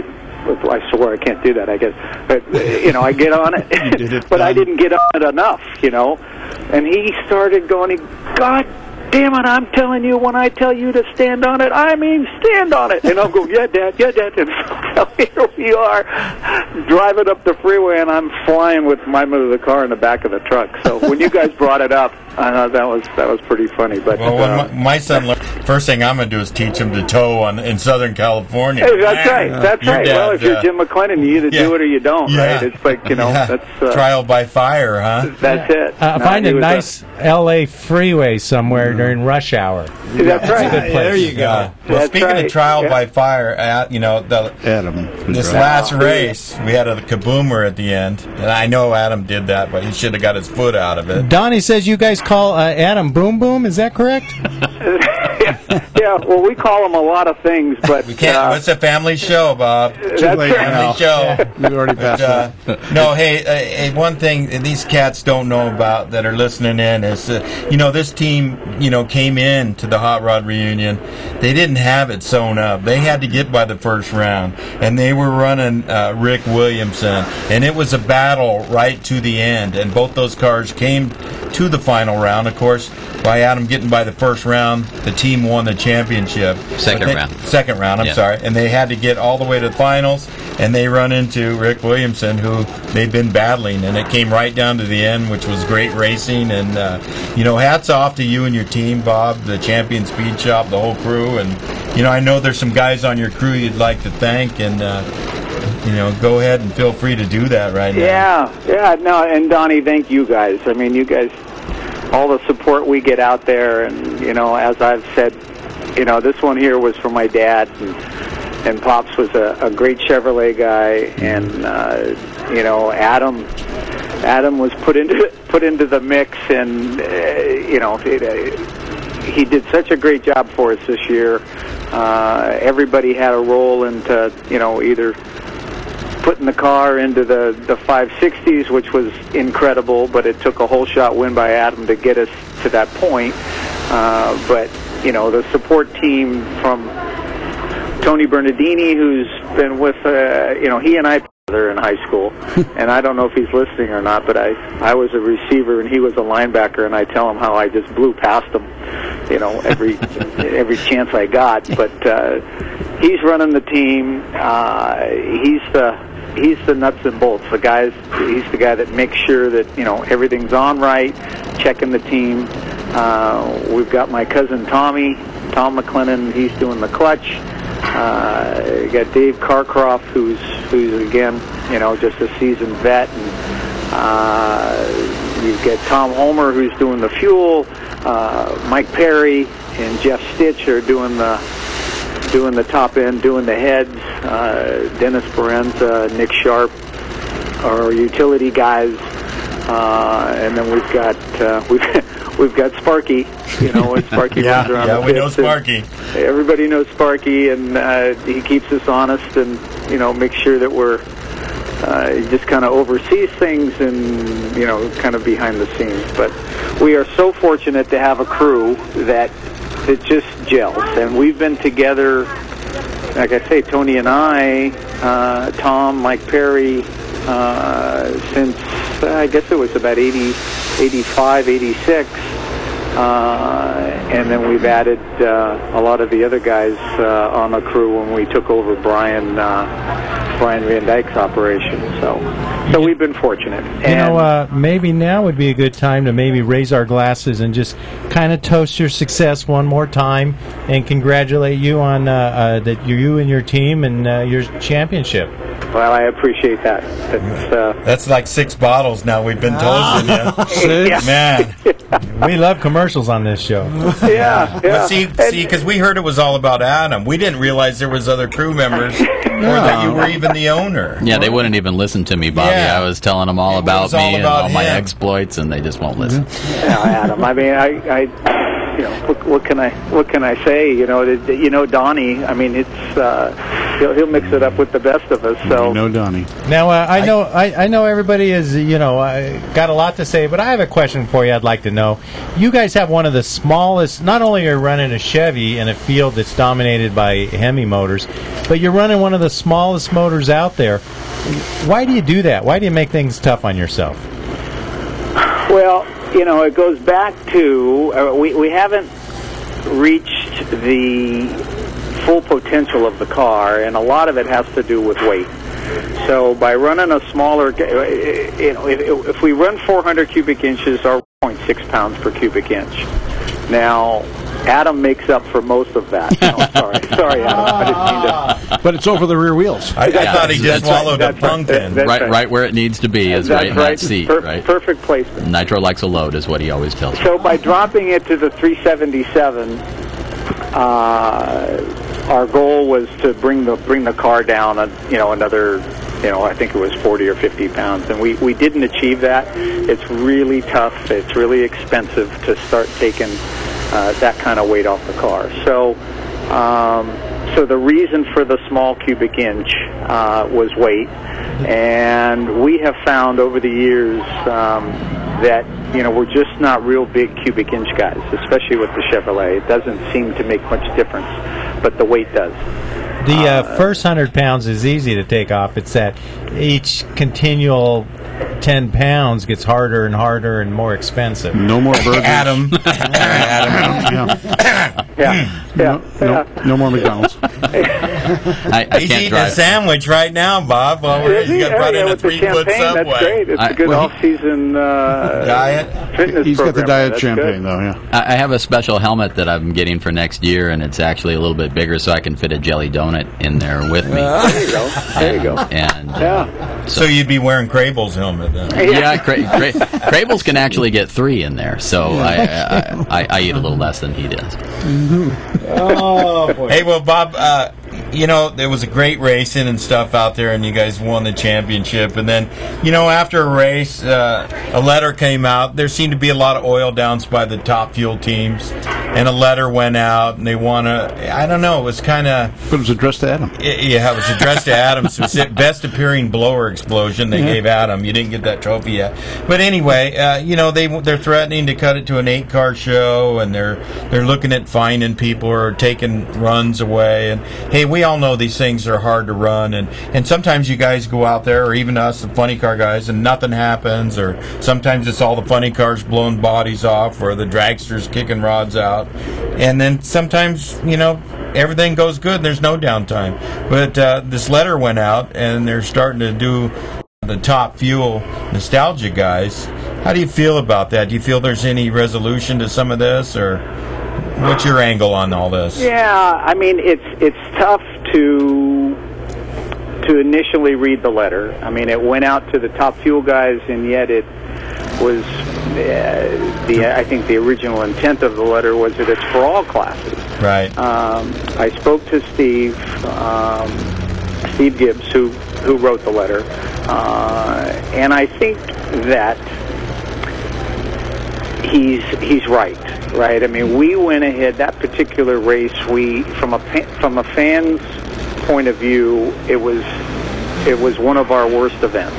swore I can't do that, I guess. But, I get on it. But I didn't get on it enough, And he started going, God damn it, I'm telling you, when I tell you to stand on it, I mean stand on it. And I'll go, yeah, Dad. And so here we are, driving up the freeway, and I'm flying with my mother, the car, in the back of the truck. So when you guys brought it up, I know that was pretty funny. But well, when my son learned, first thing I'm going to do is teach him to tow in Southern California. Hey, that's right. That's Your right. dad, Well, if you're Jim McLennan, you either do it or you don't, right? It's like, that's... trial by fire, huh? That's it. Find a nice L.A. freeway somewhere during rush hour. That's right. A good place. There you go. Well, speaking of trial by fire, this last race, we had a kaboomer at the end. And I know Adam did that, but he should have got his foot out of it. Donnie says you guys call Adam Boom Boom. Is that correct? Yeah, well, we call him a lot of things, but... We can't. It's a family show, Bob. That's right. Family show. You already passed that. No, hey, one thing these cats don't know about that are listening in is, this team, came in to the Hot Rod reunion. They didn't have it sewn up. They had to get by the first round, and they were running Rick Williamson, and it was a battle right to the end, and both those cars came to the final round. Of course, by Adam getting by the first round, the team won the championship. Second round, I'm sorry. And they had to get all the way to the finals, and they run into Rick Williamson, who they've been battling, and it came right down to the end, which was great racing. And, hats off to you and your team, Bob, the Champion Speed Shop, the whole crew. And, I know there's some guys on your crew you'd like to thank, and, go ahead and feel free to do that right now. Yeah, no, and Donnie, thank you guys. I mean, you guys, all the support we get out there, and, as I've said, this one here was for my dad, and Pops was a great Chevrolet guy, and, Adam was put into the mix, and, he did such a great job for us this year. Everybody had a role into, either putting the car into the 560s, which was incredible, but it took a whole shot win by Adam to get us to that point. But, the support team from Tony Bernardini, who's been with, he and I together in high school, and I don't know if he's listening or not, but I was a receiver and he was a linebacker, and I tell him how I just blew past him, every chance I got. But he's running the team. He's the nuts and bolts. He's the guy that makes sure that everything's on right, checking the team. We've got my cousin Tom McLennan. He's doing the clutch. You got Dave Carcroft, who's again, just a seasoned vet, and you've got Tom Homer, who's doing the fuel. Mike Perry and Jeff Stitch are doing the top end, doing the heads. Dennis Parenza, Nick Sharp are utility guys, and then we've got Sparky. When Sparky runs around. Yeah, we know Sparky. Everybody knows Sparky, and he keeps us honest, and makes sure that we're he just kind of oversees things, and kind of behind the scenes. But we are so fortunate to have a crew that just gels, and we've been together, like I say, Tony and I, Tom, Mike Perry, since I guess it was about 85, 86, and then we've added a lot of the other guys on the crew when we took over Brian Van Dyke's operation. So we've been fortunate. Maybe now would be a good time to maybe raise our glasses and just kind of toast your success one more time and congratulate you on that you and your team and your championship. Well, I appreciate that. That's like 6 bottles now we've been toasting you. 6? Man, we love commercials on this show. Yeah. But see, because we heard it was all about Adam. We didn't realize there was other crew members, or that you were even the owner. Yeah, they wouldn't even listen to me, Bobby. Yeah. I was telling them all about me and all my exploits, and they just won't listen. Yeah, Adam. I mean, I what can I say? Donnie. I mean, it's he'll mix it up with the best of us. So Donnie. Now I know everybody is got a lot to say, but I have a question for you. I'd like to know. You guys have one of the smallest. Not only are you running a Chevy in a field that's dominated by Hemi motors, but you're running one of the smallest motors out there. Why do you do that? Why do you make things tough on yourself? Well, it goes back to we haven't reached the full potential of the car, and a lot of it has to do with weight. So by running a smaller, if we run 400 cubic inches or 0.6 6 pounds per cubic inch. Now, Adam makes up for most of that. No, sorry, Adam. I didn't mean to. But it's over the rear wheels. I thought he just swallowed a pumpkin. Right where it needs to be is right in that seat. Right? Perfect placement. Nitro likes a load, is what he always tells me. So by dropping it to the 377, our goal was to bring the car down, another, I think it was 40 or 50 pounds, and we didn't achieve that. It's really tough. It's really expensive to start taking that kind of weight off the car. So the reason for the small cubic inch was weight, and we have found over the years that we're just not real big cubic inch guys, especially with the Chevrolet. It doesn't seem to make much difference, but the weight does. The first 100 pounds is easy to take off. It's that each continual 10 pounds gets harder and harder and more expensive. No more burgers. Adam. No more McDonald's. I He's can't eating drive. a sandwich right now, Bob. Well, he's got brought in a 3-foot Subway. That's great. It's a good off-season diet fitness He's got the program. diet That's champagne, good. though, yeah. I have a special helmet that I'm getting for next year, and it's actually a little bit bigger, so I can fit a jelly donut in there with me. There you go. There you go. And So you'd be wearing Crable's helmet then. yeah, Crable's can actually get 3 in there, so I eat a little less than he does. Oh, boy. Hey, well, Bob, there was a great racing and stuff out there, and you guys won the championship. And then, after a race, a letter came out. There seemed to be a lot of oil downs by the top fuel teams, and a letter went out, and they want to, I don't know, it was kind of... But it was addressed to Adam. Yeah, it was addressed to Adam. So best appearing blower explosion they gave Adam. You didn't get that trophy yet. But anyway, they're threatening to cut it to an 8-car show, and they're looking at fining people or taking runs away. And hey, we all know these things are hard to run, and sometimes you guys go out there, or even us, the funny car guys, and nothing happens, or sometimes it's all the funny cars blowing bodies off, or the dragsters kicking rods out, and then sometimes, everything goes good and there's no downtime. But this letter went out, and they're starting to do the top fuel nostalgia guys. How do you feel about that? Do you feel there's any resolution to some of this, or what's your angle on all this? Yeah, I mean, it's tough to initially read the letter. I mean, it went out to the top fuel guys, and yet it was I think the original intent of the letter was that it's for all classes. Right. I spoke to Steve Gibbs, who wrote the letter, and I think that he's right. Right. I mean, we went ahead that particular race. We from a fan's point of view, it was one of our worst events.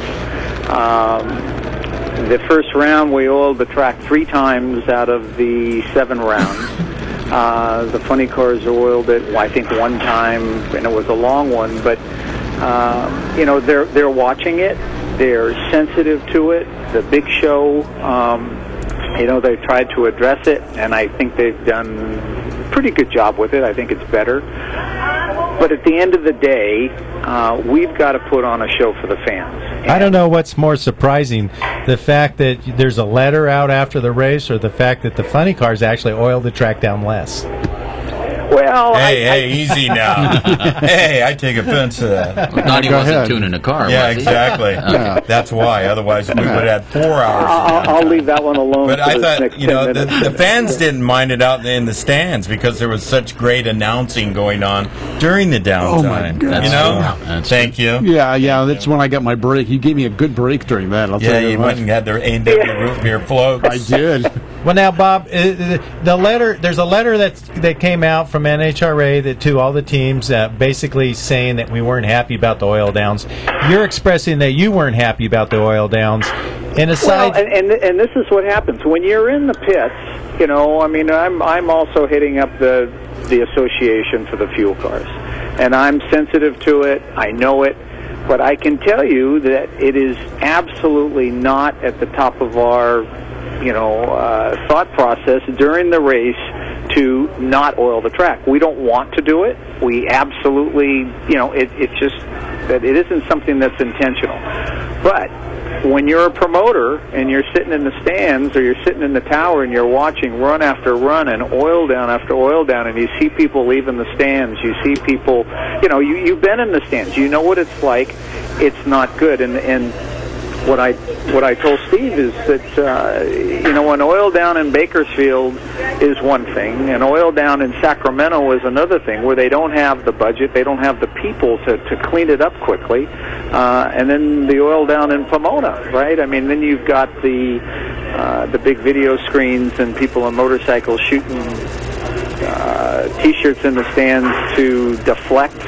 The first round, we oiled the track 3 times out of the 7 rounds. The funny cars oiled it, I think, 1 time, and it was a long one. But they're watching it. They're sensitive to it. The big show. They've tried to address it, and I think they've done a pretty good job with it. I think it's better. But at the end of the day, we've got to put on a show for the fans. I don't know what's more surprising, the fact that there's a letter out after the race, or the fact that the funny cars actually oil the track down less. Well, hey, easy now. Hey, I take offense to that. Not he wasn't tuning a car. Yeah, was he? exactly. That's why. Otherwise, we would have had 4 hours. I'll leave that one alone. But I thought, next 10 minutes. the fans didn't mind it out in the stands because there was such great announcing going on during the downtime. Oh my God. Thank you. Yeah. That's when I got my break. You gave me a good break during that. I'll tell you went and had their A&W root beer floats. I did. Well, now, Bob, the letter. There's a letter that came out from NHRA to all the teams, basically saying that we weren't happy about the oil downs. You're expressing that you weren't happy about the oil downs. And aside, well, and this is what happens when you're in the pits. I mean, I'm also heading up the association for the fuel cars, and I'm sensitive to it. I know it. But I can tell you that it is absolutely not at the top of our thought process during the race to not oil the track. We don't want to do it. We absolutely, it's just that it isn't something that's intentional. But when you're a promoter and you're sitting in the stands or you're sitting in the tower and you're watching run after run and oil down after oil down, and you see people leaving the stands, you see people, you've been in the stands, you know what it's like. It's not good. And what I told Steve is that an oil down in Bakersfield is one thing, and oil down in Sacramento is another thing, where they don't have the budget, they don't have the people to clean it up quickly, and then the oil down in Pomona, right? I mean, then you've got the big video screens and people on motorcycles shooting T-shirts in the stands to deflect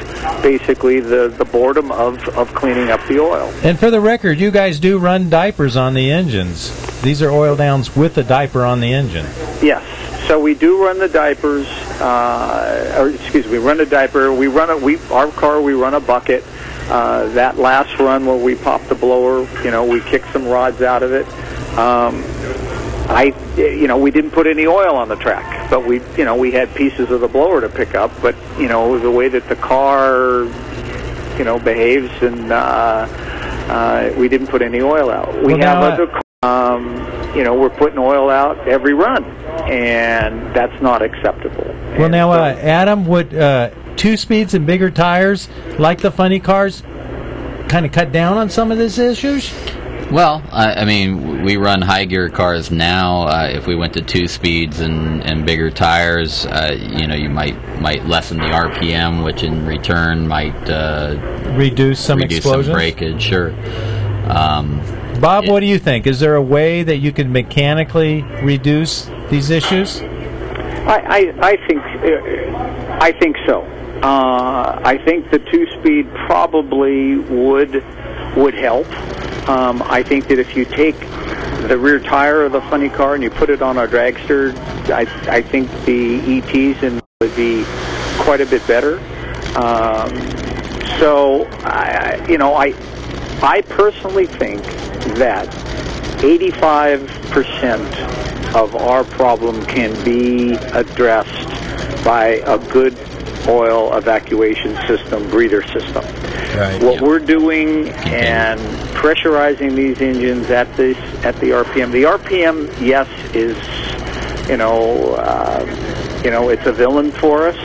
basically the boredom of cleaning up the oil. And for the record, you guys do run diapers on the engines. These are oil downs with a diaper on the engine. Yes. So we do run the diapers, we run a diaper. We run a bucket. That last run where we popped the blower, we kicked some rods out of it. We didn't put any oil on the track, but we had pieces of the blower to pick up. But the way that the car, behaves, and we didn't put any oil out. We have other, we're putting oil out every run, and that's not acceptable. Well, now, Adam, would 2 speeds and bigger tires, like the funny cars, kind of cut down on some of these issues? Well, I mean, we run high gear cars now. If we went to 2 speeds and bigger tires, you might lessen the RPM, which in return might reduce some breakage. Sure. Bob, what do you think? Is there a way that you can mechanically reduce these issues? I think so. I think the 2-speed probably would help. I think that if you take the rear tire of the funny car and you put it on our dragster, I think the ETs would be quite a bit better. I personally think that 85% of our problem can be addressed by a good oil evacuation system, breather system. Right. What we're doing and pressurizing these engines at the RPM. The RPM, yes, is it's a villain for us.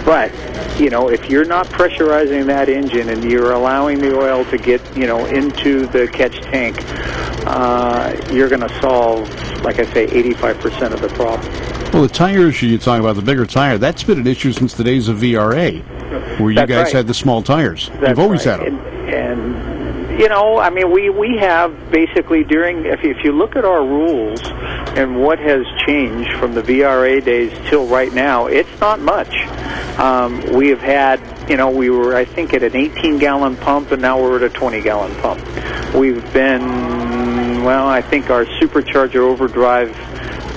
But if you're not pressurizing that engine and you're allowing the oil to get into the catch tank, you're going to solve, like I say, 85% of the problem. Well, the tire issue you're talking about, the bigger tire, that's been an issue since the days of VRA, where you guys had the small tires. You've always had them. We have basically if you look at our rules and what has changed from the VRA days till right now, it's not much. We have had, we were, I think, at an 18-gallon pump, and now we're at a 20-gallon pump. We've been, I think our supercharger overdrive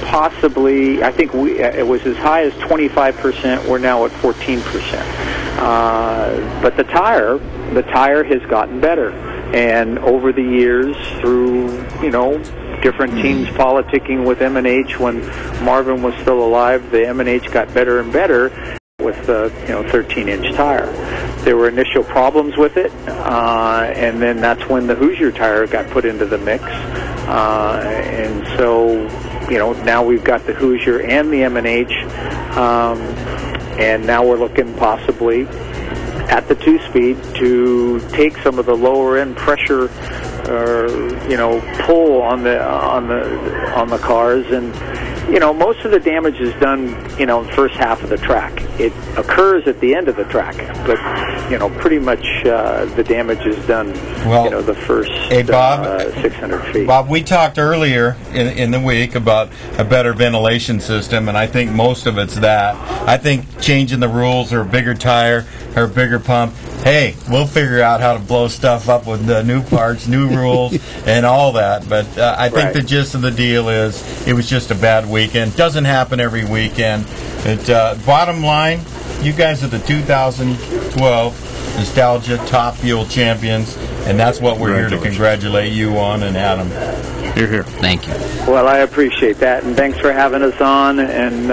possibly, I think it was as high as 25%. We're now at 14%. But the tire has gotten better. And over the years, through, different teams politicking with M&H, when Marvin was still alive, the M&H got better and better with the 13-inch tire. There were initial problems with it, and then that's when the Hoosier tire got put into the mix. And so, now we've got the Hoosier and the M&H, and now we're looking possibly at the 2-speed to take some of the lower end pressure pull on the cars. And most of the damage is done in the first half of the track. It occurs at the end of the track, but pretty much the damage is done the first 600 feet. Bob, we talked earlier in the week about a better ventilation system, and I think most of it's that. I think changing the rules, or a bigger tire, or a bigger pump, hey, we'll figure out how to blow stuff up with new parts, new rules, and all that. But I think the gist of the deal is it was just a bad weekend. Doesn't happen every weekend. Bottom line, you guys are the 2012 Nostalgia Top Fuel champions. And that's what we're here to congratulate you on, and Adam. Here. Thank you. Well, I appreciate that, and thanks for having us on. And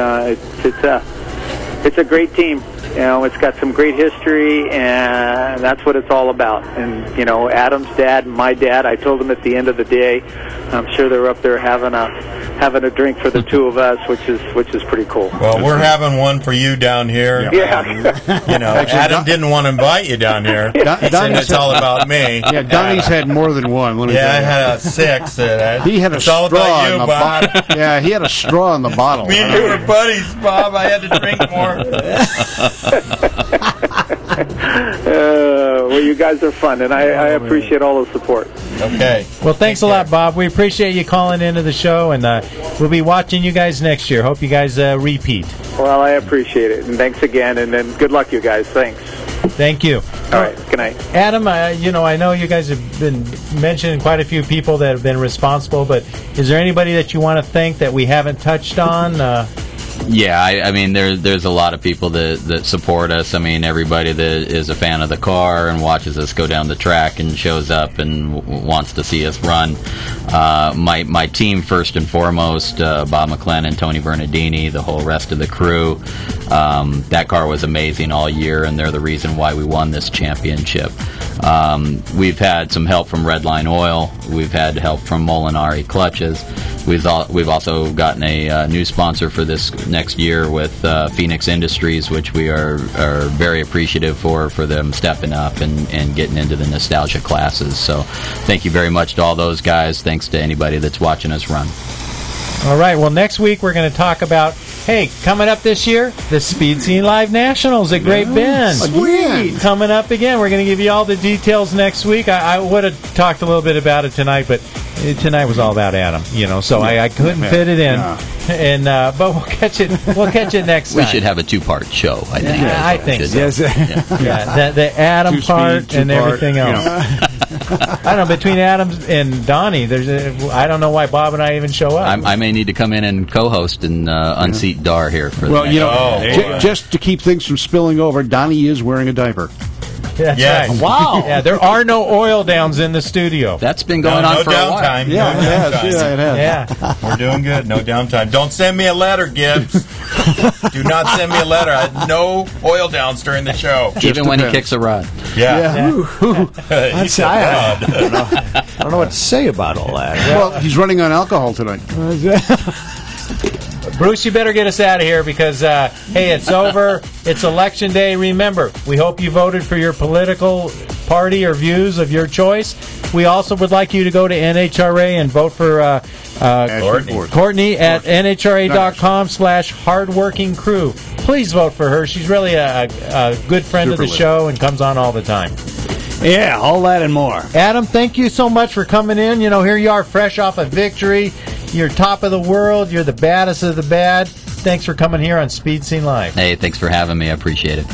it's a great team. You know, it's got some great history, and that's what it's all about. And you know, Adam's dad and my dad. I told them at the end of the day, I'm sure they're up there having a drink for the two of us, which is pretty cool. Well, we're having one for you down here. Yeah. You know, Adam didn't want to invite you down here. He said it's all about me. Yeah, Donnie's had more than one. I had 6. He had a straw you, in the Bob. bottle. Yeah, he had a straw in the bottle. Me and you were buddies, Bob. I had to drink more. Well, you guys are fun, and I appreciate all the support. Okay. Well, thanks a lot, Bob. We appreciate you calling into the show, and we'll be watching you guys next year. Hope you guys repeat. Well, I appreciate it, and thanks again, and then good luck, you guys. Thanks. Thank you. All right. Good night. Adam, I know you guys have been mentioning quite a few people that have been responsible, but is there anybody that you want to thank that we haven't touched on? Yeah, I mean, there's a lot of people that support us. I mean, everybody that is a fan of the car and watches us go down the track and shows up and wants to see us run. My team, first and foremost, Bob McLennan, Tony Bernardini, the whole rest of the crew. That car was amazing all year, and they're the reason why we won this championship. We've had some help from Redline Oil. We've had help from Molinari Clutches. We've also gotten a new sponsor for this next year with Phoenix Industries, which we are very appreciative for them stepping up and getting into the nostalgia classes. So thank you very much to all those guys. Thanks to anybody that's watching us run. All right, well, next week we're going to talk about, coming up this year, the Speed Scene Live Nationals at Great Bend. Sweet. Coming up again. We're going to give you all the details next week. I would have talked a little bit about it tonight, but tonight was all about Adam, so I couldn't fit it in. Yeah. And but we'll catch it next time. We should have a 2-part show, I think. Yeah, I think so. Yes. The Adam part and everything else. I don't know, between Adam and Donnie, I don't know why Bob and I even show up. I may need to come in and co-host and unseat Dar here for the next just to keep things from spilling over, Donnie is wearing a diaper. That's Yes. right. Wow. Yeah, there are no oil downs in the studio. That's been going on for a while. downtime. Yeah, No it has. downtime. Yeah, it has. Yeah. We're doing good. No downtime. Don't send me a letter, Gibbs. Do not send me a letter. I had no oil downs during the show. Even when he kicks a rod. Yeah. That's, I don't know what to say about all that. Well, he's running on alcohol tonight. Bruce, you better get us out of here because, it's over. It's Election Day. Remember, we hope you voted for your political party or views of your choice. We also would like you to go to NHRA and vote for Courtney at nhra.com/hardworkingcrew. Please vote for her. She's really a good friend of the show and comes on all the time. Yeah, all that and more. Adam, thank you so much for coming in. Here you are fresh off a victory. You're top of the world. You're the baddest of the bad. Thanks for coming here on Speed Scene Live. Hey, thanks for having me. I appreciate it.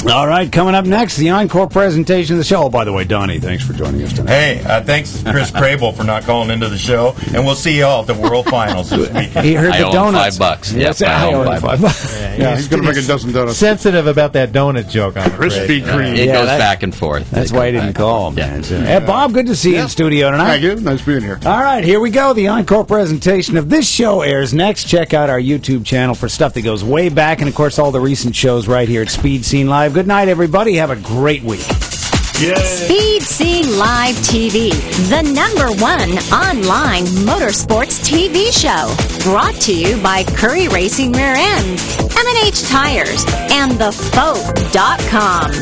All right, coming up next, the encore presentation of the show. Oh, by the way, Donnie, thanks for joining us tonight. Hey, thanks, Chris Crable, for not calling into the show, and we'll see you all at the World Finals this weekend. He heard I the owe donuts. him $5. Yes, Yep, I owe him $5. Yeah, he's going to make a dozen donuts. Sensitive about that donut joke, I'm afraid. Krispy Kreme. It Yeah, goes that- back and forth. That's It why he goes didn't back. call, man. Hey, Bob, good to see you in studio tonight. Thank you. Nice being here. All right, here we go. The encore presentation of this show airs next. Check out our YouTube channel for stuff that goes way back, and of course, all the recent shows right here at Speed Scene Live. Good night, everybody. Have a great week. Speed Scene Live TV, the #1 online motorsports TV show. Brought to you by Curry Racing Rear Ends, M&H Tires, and TheFoe.com.